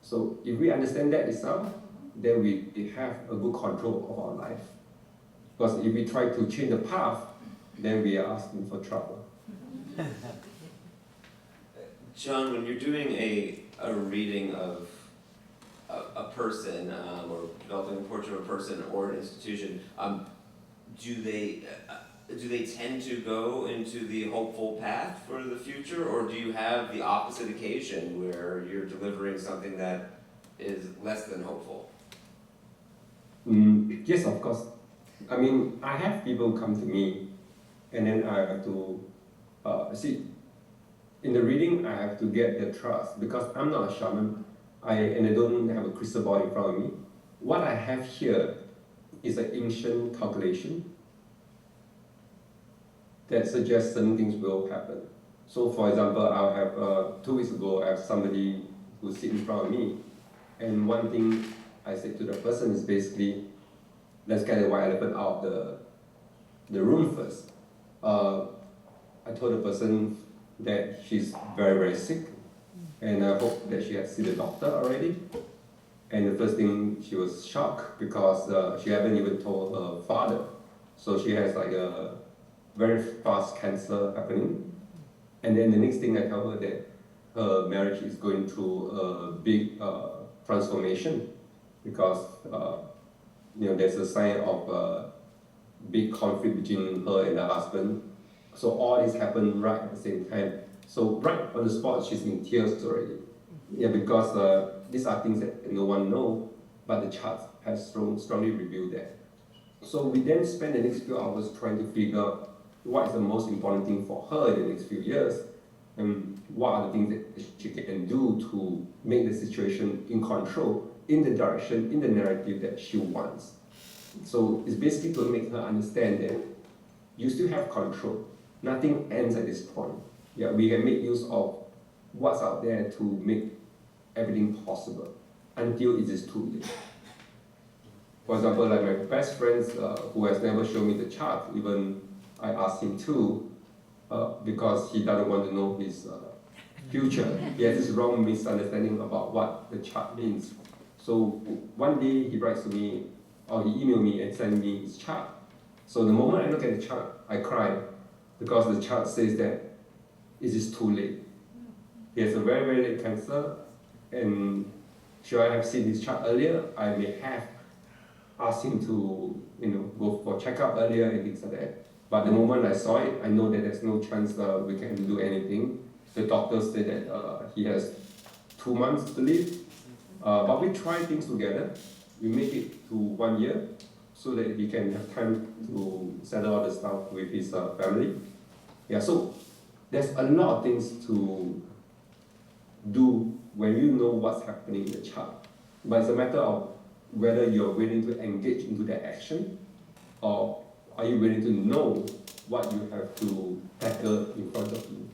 So if we understand that itself, then we have a good control of our life. Because if we try to change the path, then we are asking for trouble. John, when you're doing a reading of a person or developing a portrait of a person or an institution, do they tend to go into the hopeful path for the future, or do you have the opposite occasion where you're delivering something that is less than hopeful? Yes, of course. I mean, I have people come to me, and then I have to see. In the reading, I have to get their trust because I'm not a shaman, and I don't have a crystal ball in front of me. What I have here is an ancient calculation that suggests certain things will happen. So, for example, I'll have 2 weeks ago, I have somebody who sit in front of me, and one thing I said to the person is basically, let's get the white elephant out of the room first. I told the person that she's very, very sick, and I hope that she has seen the doctor already. And the first thing, she was shocked because she haven't even told her father. So she has like a very fast cancer happening. And then the next thing I tell her that her marriage is going through a big transformation because there's a sign of a big conflict between her and her husband. So all this happened right at the same time. So right on the spot, she's in tears already. Yeah, because these are things that no one knows, but the chart has strongly revealed that. So we then spend the next few hours trying to figure out what is the most important thing for her in the next few years, and what are the things that she can do to make the situation in control, in the direction, in the narrative that she wants. So it's basically to make her understand that you still have control. Nothing ends at this point. Yeah, we can make use of what's out there to make everything possible until it is too late. For example, like my best friends who has never shown me the chart, even I asked him to, because he doesn't want to know his future. He has this wrong misunderstanding about what the chart means. So one day he writes to me, or he emailed me and sent me his chart. So the moment I look at the chart, I cry because the chart says that it is too late. He has a very, very late cancer, and should I have seen his chart earlier, I may have asked him to go for checkup earlier and things like that. But the moment I saw it, I know that there's no chance we can do anything. The doctors say that he has 2 months to live. But we try things together. We make it to 1 year so that he can have time to settle all the stuff with his family. Yeah, so there's a lot of things to do when you know what's happening in the chart. But it's a matter of whether you're willing to engage into that action, or are you willing to know what you have to tackle in front of you.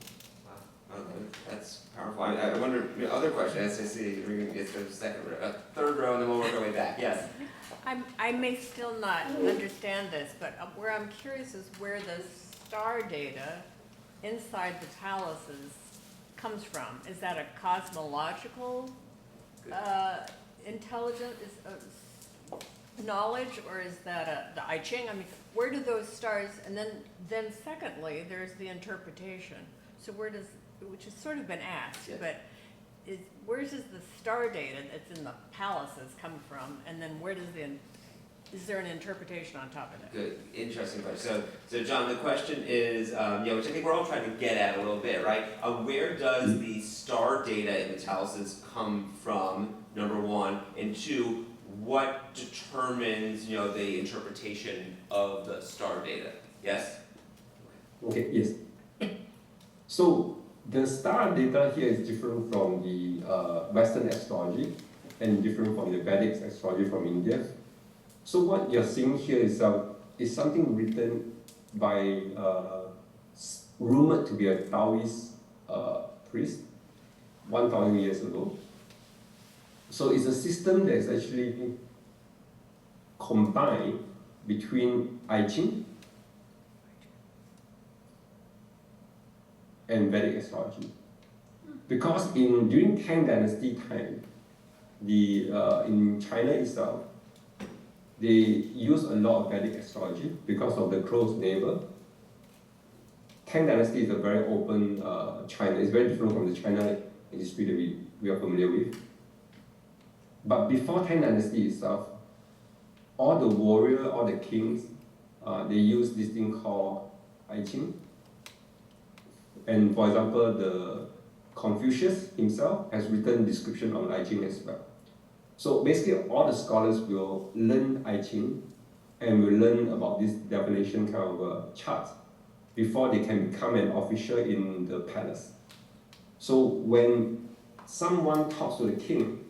Wow, that's powerful. I wonder, other questions, I see, it's the second row, third row, and then we'll work our way back. Yes? I may still not understand this, but where I'm curious is where the star data inside the palaces comes from. Is that a cosmological intelligence, knowledge, or is that the I Ching? I mean, where do those stars, and then secondly, there's the interpretation. So where does, which has sort of been asked, Yes. but where does the star data that's in the palaces come from, and then where does is there an interpretation on top of that? Good, interesting question. So John, the question is, which I think we're all trying to get at a little bit, right? Where does the star data in the palaces come from, number one, and two, what determines, the interpretation of the star data? Yes? Okay, yes. So the star data here is different from the Western astrology and different from the Vedic astrology from India. So what you're seeing here is something written by rumored to be a Taoist priests 1,000 years ago. So it's a system that's actually combined between I Ching and Vedic astrology. Because during Tang Dynasty time, in China itself, they use a lot of Vedic astrology because of the close neighbor. Tang Dynasty is a very open China. It's very different from the China history that we are familiar with. But before Tang Dynasty itself, all the warriors, all the kings, they use this thing called I Ching. And for example, the Confucius himself has written description on I Ching as well. So basically, all the scholars will learn I Ching and will learn about this divination kind of chart before they can become an official in the palace. So when someone talks to the king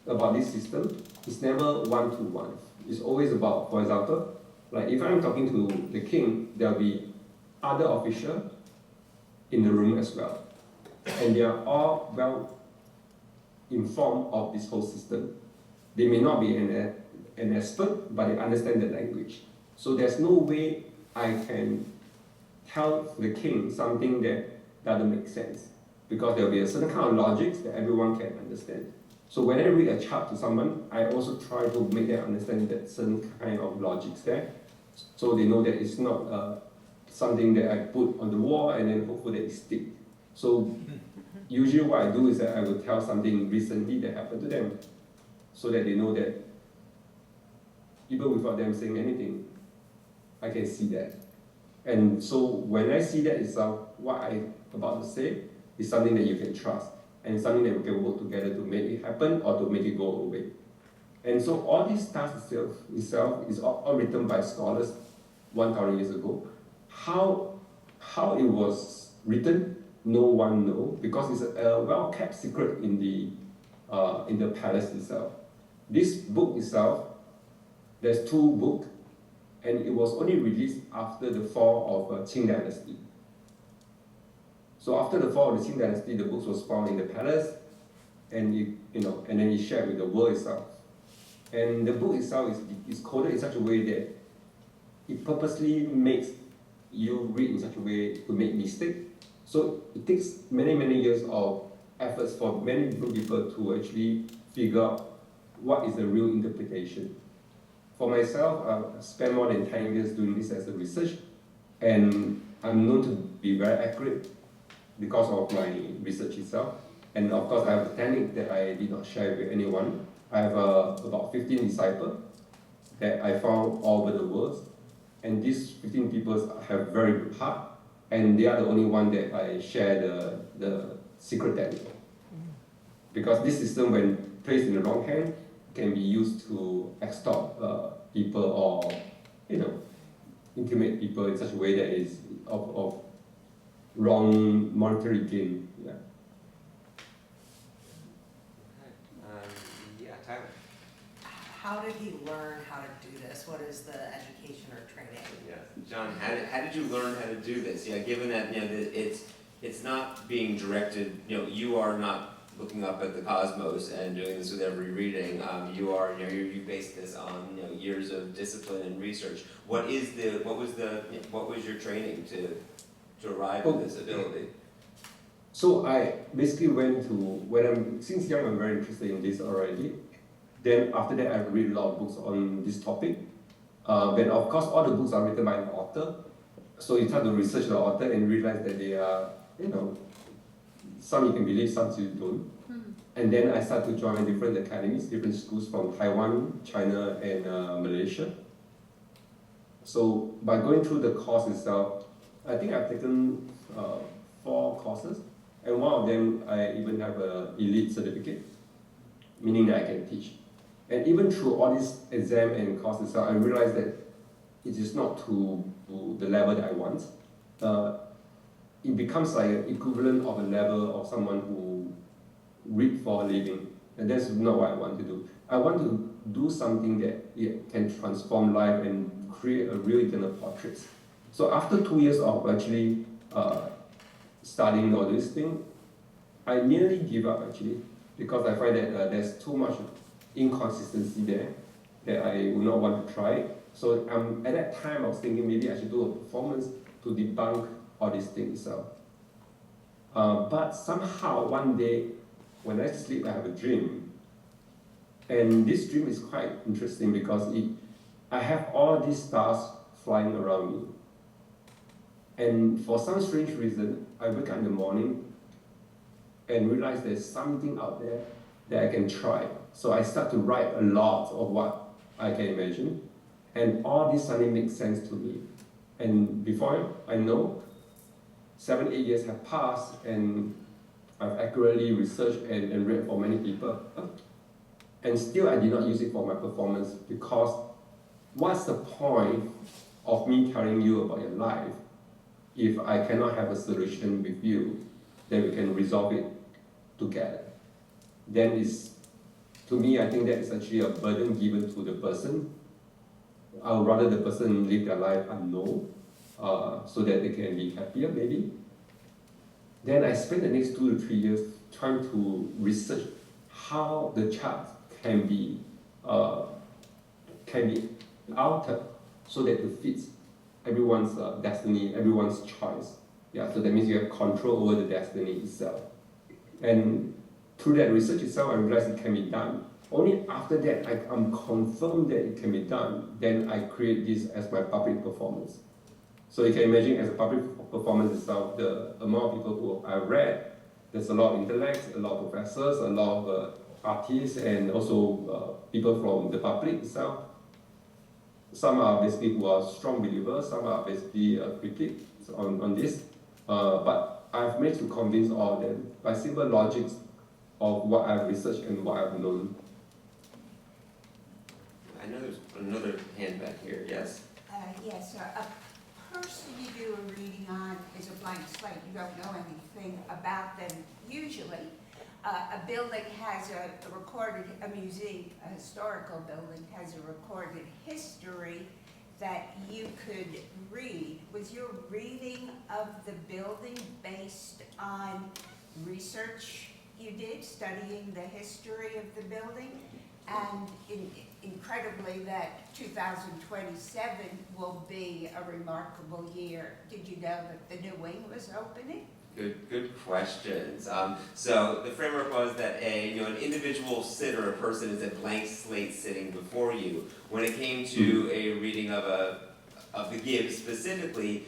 about this system, it's never one-to-one. It's always about, for example, like if I'm talking to the king, there'll be other officials in the room as well. And they are all well informed of this whole system. They may not be an expert, but they understand the language. So there's no way I can tell the king something that doesn't make sense, because there'll be a certain kind of logic that everyone can understand. So when I read a chart to someone, I also try to make them understand that certain kind of logics there, so they know that it's not something that I put on the wall and then hopefully it sticks. So usually what I do is that I will tell something recently that happened to them, so that they know that even without them saying anything, I can see that. And so when I see that itself, what I'm about to say is something that you can trust, and something that we can work together to make it happen or to make it go away. And so all this stuff itself is all written by scholars 1,000 years ago. How it was written, no one knows, because it's a well-kept secret in the palace itself. This book itself, there's 2 books, and it was only released after the fall of Qing Dynasty. So after the fall of the Qing Dynasty, the books was found in the palace, and and then it shared with the world itself. And the book itself is coded in such a way that it purposely makes you read in such a way to make mistakes. So it takes many, many years of efforts for many people to actually figure out what is the real interpretation. For myself, I've spent more than 10 years doing this as a research, and I'm known to be very accurate because of my research itself. And of course, I have a technique that I did not share with anyone. I have about 15 disciples that I found all over the world, and these 15 people have very good heart, and they are the only one that I share the secret technique. Because this system, when placed in the wrong hand, can be used to extort people or intimidate people in such a way that is of wrong monetary gain. Yeah. Yeah, Tyler. How did he learn how to do this? What is the education or training? Yeah, John, how did you learn how to do this? Yeah, given that it's not being directed. You are not looking up at the cosmos and doing this with every reading. You base this on years of discipline and research. What was your training to arrive at this ability? So I basically went to, since young I'm very interested in this already. Then after that I read a lot of books on this topic. But of course all the books are written by an author. So you try to research the author and realize that they are, some you can believe, some you don't. And then I started to join different academies, different schools from Taiwan, China, and Malaysia. So by going through the course itself, I think I've taken 4 courses, and one of them I even have an elite certificate, meaning that I can teach. And even through all these exam and courses itself, I realized that it is not to the level that I want. It becomes like an equivalent of a level of someone who read for a living, and that's not what I want to do. I want to do something that can transform life and create a real internal portrait. So after 2 years of actually studying all these things, I nearly give up actually, because I find that there's too much inconsistency there that I would not want to try. So at that time, I was thinking maybe I should do a performance to debunk all these things itself. But somehow one day, when I sleep, I have a dream. And this dream is quite interesting because I have all these stars flying around me. And for some strange reason, I wake up in the morning and realize there's something out there that I can try. So I start to write a lot of what I can imagine. And all this suddenly makes sense to me. And before I know, 7, 8 years have passed, and I've accurately researched and read for many people. And still I did not use it for my performance, because what's the point of me telling you about your life if I cannot have a solution with you that we can resolve it together? Then to me, I think that is actually a burden given to the person. I would rather the person live their life unknown, so that they can be happier maybe. Then I spent the next 2 to 3 years trying to research how the chart can be altered so that it fits everyone's destiny, everyone's choice. Yeah, so that means you have control over the destiny itself. And through that research itself, I realized it can be done. Only after that, I'm confirmed that it can be done, then I create this as my public performance. So you can imagine, as a public performance itself, the amount of people who I've read, there's a lot of intellects, a lot of professors, a lot of artists, and also people from the public itself. Some are basically who are strong believers, some are basically critics on this. But I've managed to convince all of them by simple logics of what I've researched and what I've known. I know there's another hand back here, yes? Yes, a person you do a reading on is a blank slate. You don't know anything about them usually. A building has a museum, a historical building has a recorded history that you could read. Was your reading of the building based on research you did, studying the history of the building? And incredibly, that 2027 will be a remarkable year. Did you know that the new wing was opening? Good questions. So the framework was that an individual sitter, a person, is a blank slate sitting before you. When it came to a reading of the Gibbes specifically,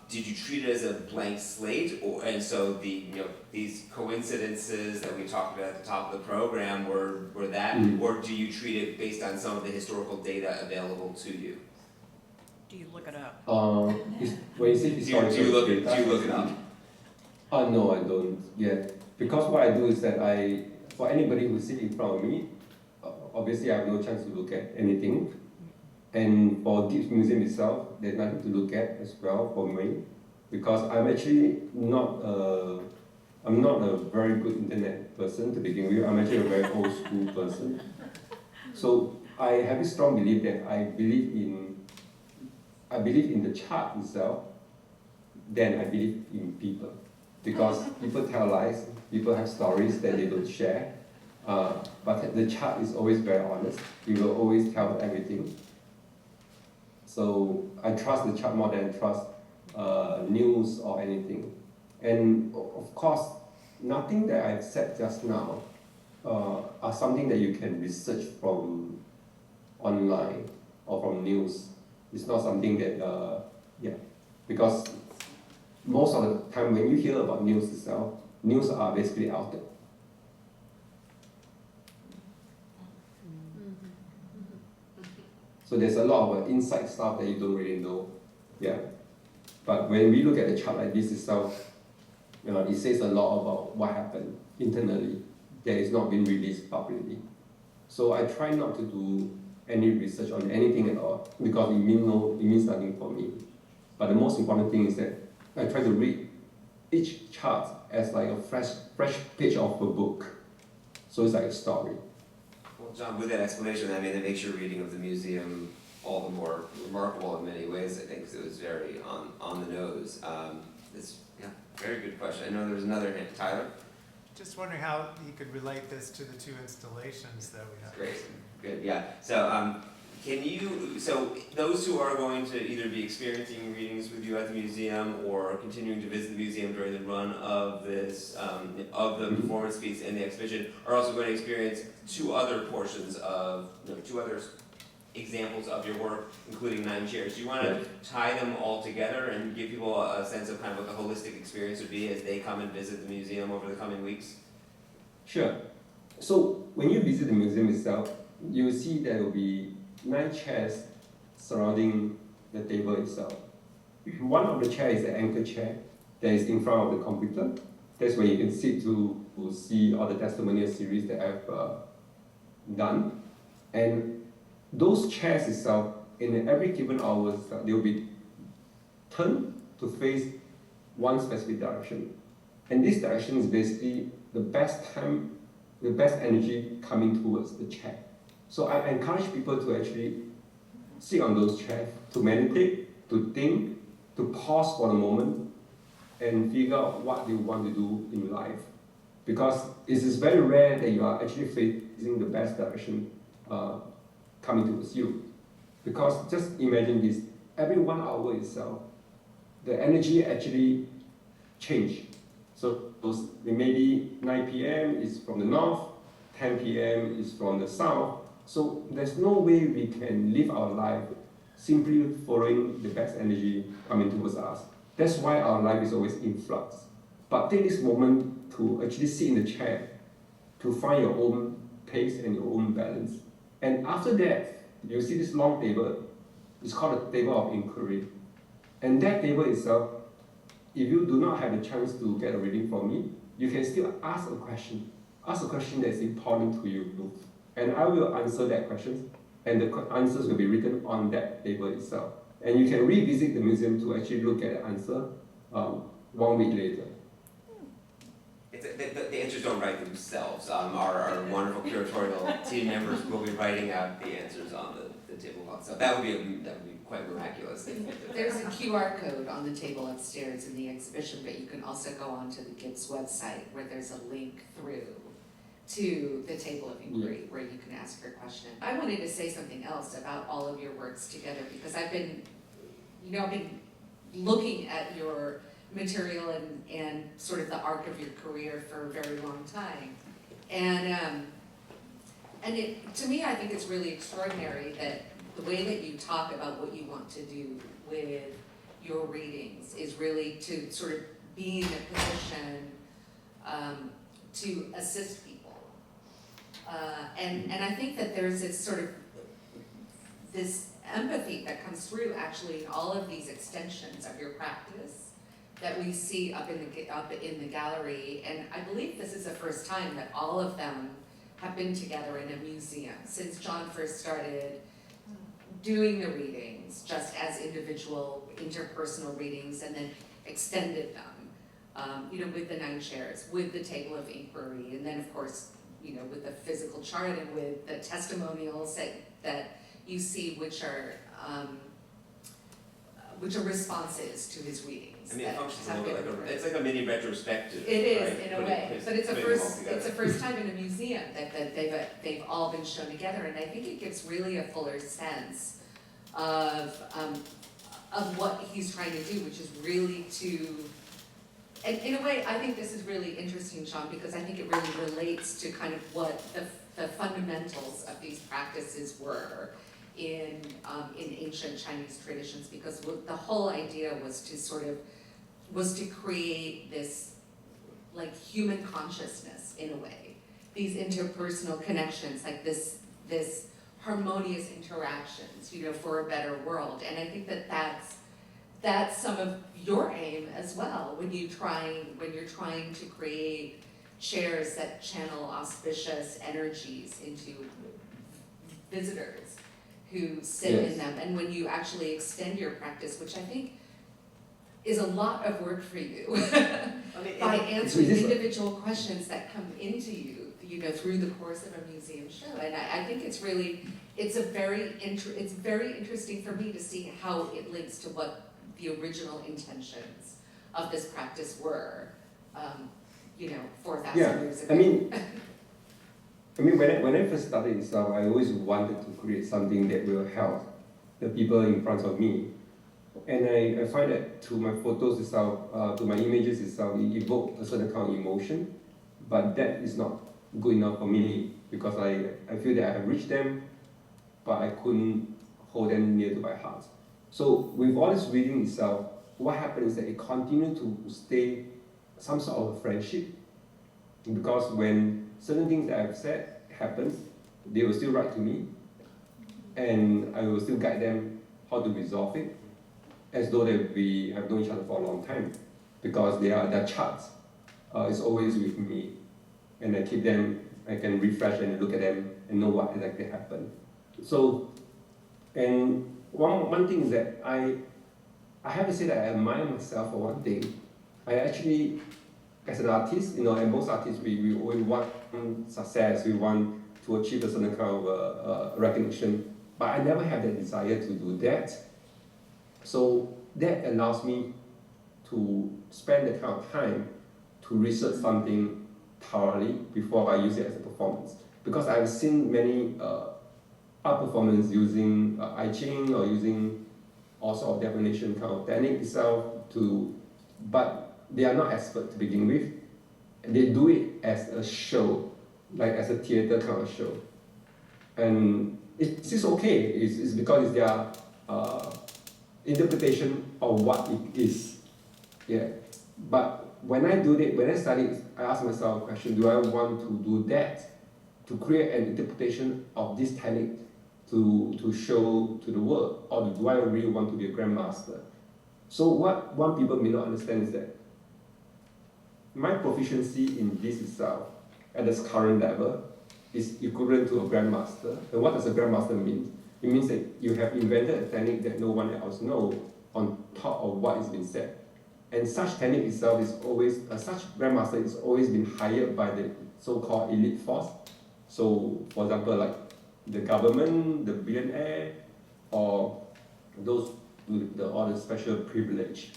did you treat it as a blank slate, and so these coincidences that we talked about at the top of the program were that, or do you treat it based on some of the historical data available to you? Do you look it up? When you say historical do you look it up? No, I don't yet. Because what I do is that for anybody who's sitting in front of me, obviously I have no chance to look at anything. And for Gibbes Museum itself, there's nothing to look at as well for me, because I'm actually not a very good internet person to begin with. I'm actually a very old school person. So I have a strong belief that I believe in the chart itself, then I believe in people. Because people tell lies, people have stories that they don't share, but the chart is always very honest. It will always tell everything. So I trust the chart more than I trust news or anything. And of course, nothing that I've said just now are something that you can research from online or from news. It's not something that, because most of the time when you hear about news itself, news are basically outed. So there's a lot of inside stuff that you don't really know. Yeah. But when we look at a chart like this itself, it says a lot about what happened internally that is not being released publicly. So I try not to do any research on anything at all, because it means nothing for me. But the most important thing is that I try to read each chart as like a fresh page of a book. So it's like a story. Well, John, with that explanation, I mean, it makes your reading of the museum all the more remarkable in many ways, I think, because it was very on the nose. Very good question. I know there's another hand. Tyler? Just wondering how you could relate this to the two installations that we have. Great. Good, yeah. So, so those who are going to either be experiencing readings with you at the museum or continuing to visit the museum during the run of this, of the performance piece and the exhibition are also going to experience two other portions of, two other examples of your work, including 9 chairs. Do you want to tie them all together and give people a sense of kind of what the holistic experience would be as they come and visit the museum over the coming weeks? Sure. So when you visit the museum itself, you will see there will be 9 chairs surrounding the table itself. One of the chairs is the anchor chair that is in front of the computer. That's where you can sit to see all the testimonial series that I've done. And those chairs itself, in every given hour, they will be turned to face one specific direction. And this direction is basically the best time, the best energy coming towards the chair. So I encourage people to actually sit on those chairs, to meditate, to think, to pause for a moment, and figure out what you want to do in life. Because it is very rare that you are actually facing the best direction coming towards you. Because just imagine this, every 1 hour itself, the energy actually change. So those, maybe 9 p.m. is from the north, 10 p.m. is from the south. So there's no way we can live our life simply following the best energy coming towards us. That's why our life is always in flux. But take this moment to actually sit in the chair, to find your own pace and your own balance. And after that, you see this long table. It's called a table of inquiry. And that table itself, if you do not have the chance to get a reading from me, you can still ask a question. Ask a question that's important to you. And I will answer that question, and the answers will be written on that table itself. And you can revisit the museum to actually look at the answer 1 week later. The answers don't write themselves. Our wonderful curatorial team members will be writing out the answers on the tablecloth. So that would be quite miraculous. There's a QR code on the table upstairs in the exhibition, but you can also go onto the Gibbes website where there's a link through to the table of inquiry where you can ask your question. I wanted to say something else about all of your works together because I've been looking at your material and sort of the arc of your career for a very long time. And it, to me, I think it's really extraordinary that the way that you talk about what you want to do with your readings is really to sort of be in a position to assist people. And I think that there's this sort of, this empathy that comes through actually in all of these extensions of your practice that we see up in the gallery. And I believe this is the first time that all of them have been together in a museum since John first started doing the readings just as individual interpersonal readings and then extended them, with the 9 chairs, with the table of inquiry, and then of course, with the physical chart and with the testimonials that you see, which are responses to his readings. I mean, it functions a little bit like it's like a mini retrospective. It is, right? in a way, but it's a first time in a museum that they've all been shown together, and I think it gives really a fuller sense of what he's trying to do, which is really to. And in a way, I think this is really interesting, Sean, because I think it really relates to kind of what the fundamentals of these practices were in ancient Chinese traditions, because the whole idea was to create this like human consciousness in a way, these interpersonal connections, like this harmonious interactions, for a better world. And I think that's some of your aim as well when you're trying to create chairs that channel auspicious energies into visitors who sit in them, and when you actually extend your practice, which I think is a lot of work for you, by answering individual questions that come into you, through the course of a museum show. And I think it's very interesting for me to see how it links to what the original intentions of this practice were, 4,000 Yeah, years ago. I mean, when I first started itself, I always wanted to create something that will help the people in front of me. And I find that to my photos itself, to my images itself, it evoked a certain kind of emotion. But that is not good enough for me because I feel that I have reached them, but I couldn't hold them near to my heart. So with all this reading itself, what happened is that it continued to stay some sort of friendship. Because when certain things that I've said happens, they will still write to me, and I will still guide them how to resolve it, as though that we have known each other for a long time, because their charts is always with me, and I keep them. I can refresh and look at them and know what exactly happened. So, and one thing is that I have to say that I admire myself for one thing. I actually, as an artist, and most artists, we always want success, we want to achieve a certain kind of recognition, but I never have that desire to do that. So that allows me to spend the kind of time to research something thoroughly before I use it as a performance. Because I've seen many art performance using I Ching or using all sort of definition kind of technique itself but they are not expert to begin with. They do it as a show, like as a theater kind of show. And it's okay, it's because it's their interpretation of what it is. Yeah. But when I study, I ask myself a question, do I want to do that? To create an interpretation of this technique to show to the world? Or do I really want to be a grandmaster? So what one people may not understand is that my proficiency in this itself, at this current level, is equivalent to a grandmaster. And what does a grandmaster mean? It means that you have invented a technique that no one else knows on top of what has been said. And such technique itself is always, such grandmaster is always been hired by the so-called elite force. So, for example, like the government, the billionaire, or those with all the special privilege.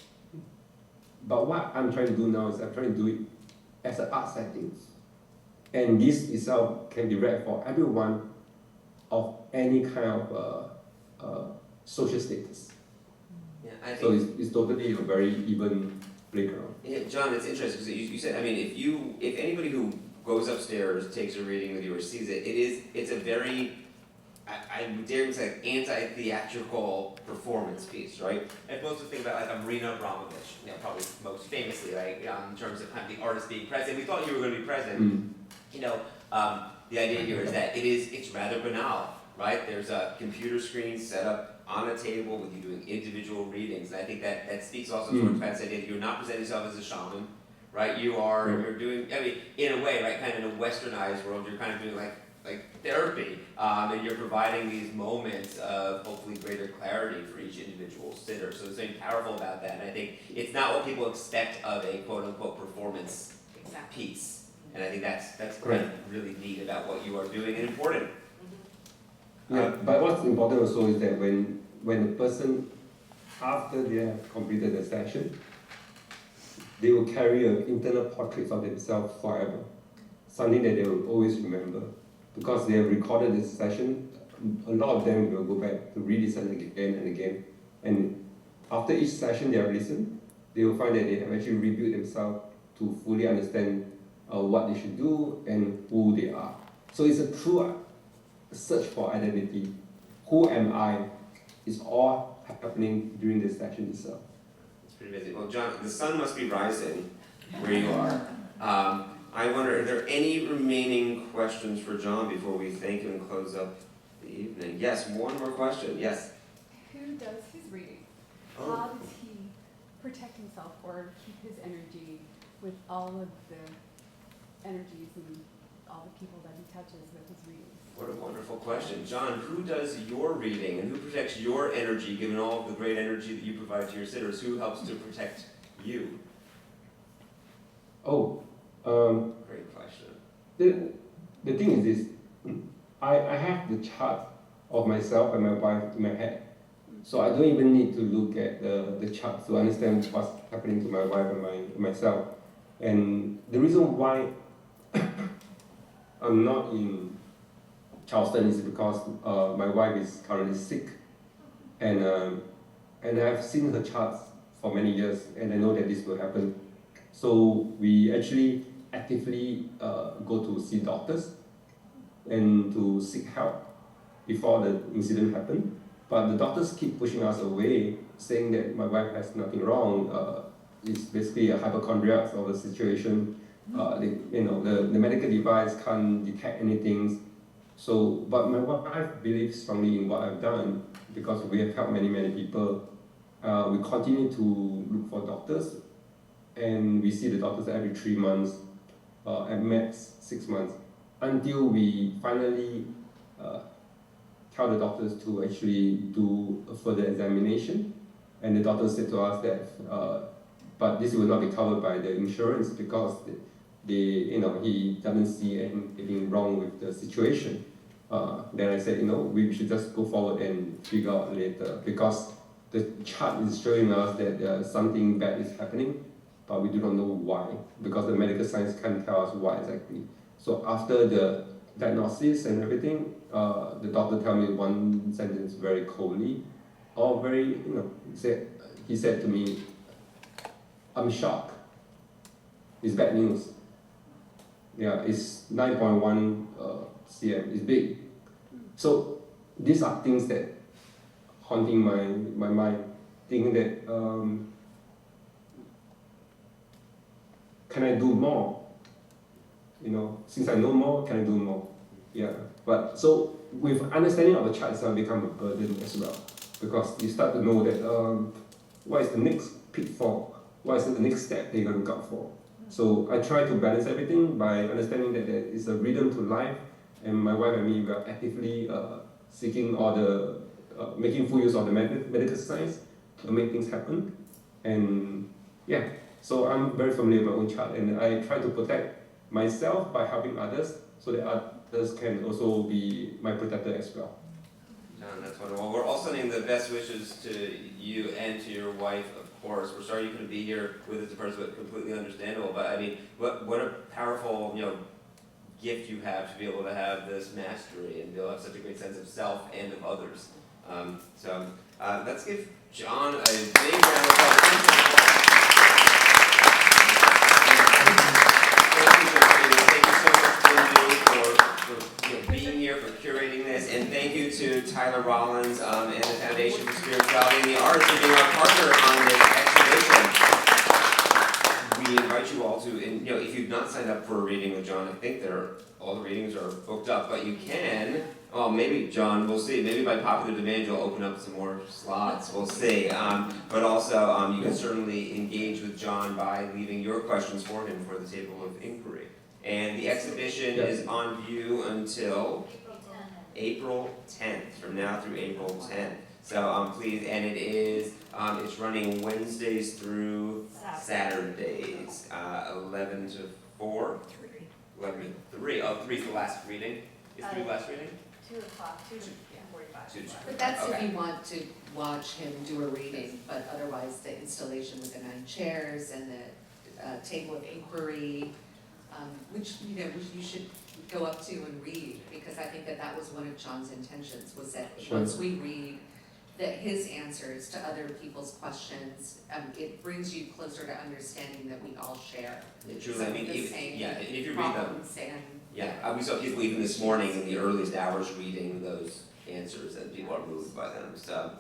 But what I'm trying to do now is I'm trying to do it as an art setting. And this itself can be read for everyone of any kind of social status. Yeah, I think, So it's totally a very even playground. yeah, John, it's interesting because you said, I mean, if anybody who goes upstairs, takes a reading with you or sees it, it's a very, I dare to say, anti-theatrical performance piece, right? I'm supposed to think about like Marina Abramovich, probably most famously, like in terms of kind of the artist being present. We thought you were going to be present. The idea here is that it's rather banal, right? There's a computer screen set up on a table with you doing individual readings. And I think that speaks also towards Pat's idea that you're not presenting yourself as a shaman, right? You're doing, I mean, in a way, right, kind of in a westernized world, you're kind of doing like therapy, and you're providing these moments of hopefully greater clarity for each individual sitter. So there's something powerful about that. And I think it's not what people expect of a quote unquote performance piece. And I think that's kind of really neat about what you are doing and important. Yeah, but what's important also is that when the person, after they have completed the session, they will carry an internal portrait of themselves forever. Something that they will always remember. Because they have recorded this session, a lot of them will go back to re-listen again and again. And after each session they have listened, they will find that they have actually rebuilt themselves to fully understand what they should do and who they are. So it's a true search for identity. Who am I? Is all happening during the session itself. It's pretty amazing. Well, John, the sun must be rising where you are. I wonder, are there any remaining questions for John before we thank him and close up the evening? Yes, one more question. Yes. Who does his reading? Oh. How does he protect himself or keep his energy with all of the energies and all the people that he touches with his readings? What a wonderful question. John, who does your reading and who protects your energy, given all of the great energy that you provide to your sitters? Who helps to protect you? Great question. The thing is this, I have the chart of myself and my wife in my head, So I don't even need to look at the chart to understand what's happening to my wife and myself. And the reason why I'm not in Charleston is because my wife is currently sick, and I've seen her charts for many years, and I know that this will happen. So we actually actively go to see doctors and to seek help before the incident happened. But the doctors keep pushing us away, saying that my wife has nothing wrong. It's basically a hypochondriac sort of situation. The medical device can't detect anything. So, but my wife believes strongly in what I've done because we have helped many people. We continue to look for doctors, and we see the doctors every 3 months, at max 6 months, until we finally tell the doctors to actually do a further examination. And the doctor said to us that, but this will not be covered by the insurance because he doesn't see anything wrong with the situation. Then I said, we should just go forward and figure out later, because the chart is showing us that something bad is happening, but we do not know why, because the medical science can't tell us why exactly. So after the diagnosis and everything, the doctor tell me one sentence very coldly, or very, he said to me, I'm shocked. It's bad news. Yeah, it's 9.1 cm. It's big. So these are things that haunting my mind, thinking that can I do more? Since I know more, can I do more? Yeah. But so with understanding of the chart itself become a burden as well, because you start to know that what is the next pitfall, what is the next step they're going to look out for. So I try to balance everything by understanding that there is a rhythm to life, and my wife and me, we are actively seeking all the making full use of the medical science to make things happen. And yeah, so I'm very familiar with my own chart, and I try to protect myself by helping others, so that others can also be my protector as well. John, that's wonderful. We're all sending the best wishes to you and to your wife, of course. We're sorry you couldn't be here with us in person, but completely understandable. But I mean, what a powerful, gift you have to be able to have this mastery and be able to have such a great sense of self and of others. So let's give John a big round of applause. Thank you so much, Bindu, for being here, for curating this, and thank you to Tyler Rollins and the Foundation for Spirituality and the Arts for being our partner on this exhibition. We invite you all to, and if you've not signed up for a reading with John, I think all the readings are booked up, but you can. Oh, maybe, John, we'll see. Maybe by popular demand, you'll open up some more slots. We'll see. But also, you can certainly engage with John by leaving your questions for him for the table of inquiry. And the exhibition is on view until April 10th, from now through April 10th. So please, and it's running Wednesdays through Saturdays, 11 to 4? 11 to 3. Oh, 3's the last reading. Is 3 the last reading? 2 o'clock, 2:45. But that's if you want to watch him do a reading, but otherwise the installation with the 9 chairs and the table of inquiry, which you should go up to and read, because I think that was one of John's intentions, was that once we read his answers to other people's questions, it brings you closer to understanding that we all share Truly, I mean, the same and if you read them, problems we saw people even this morning in the earliest hours reading those answers, and people are moved by them. So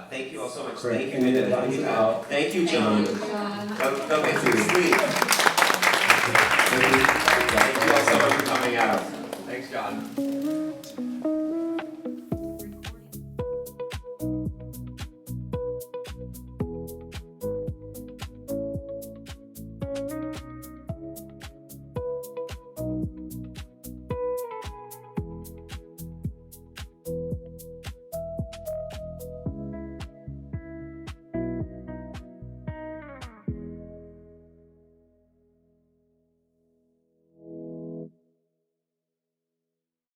thank you all so much. Great. Thank you, Bindu. Thank you, John. Thank you, John. Don't get too sleep. Thank you all so much for coming out. Thanks, John.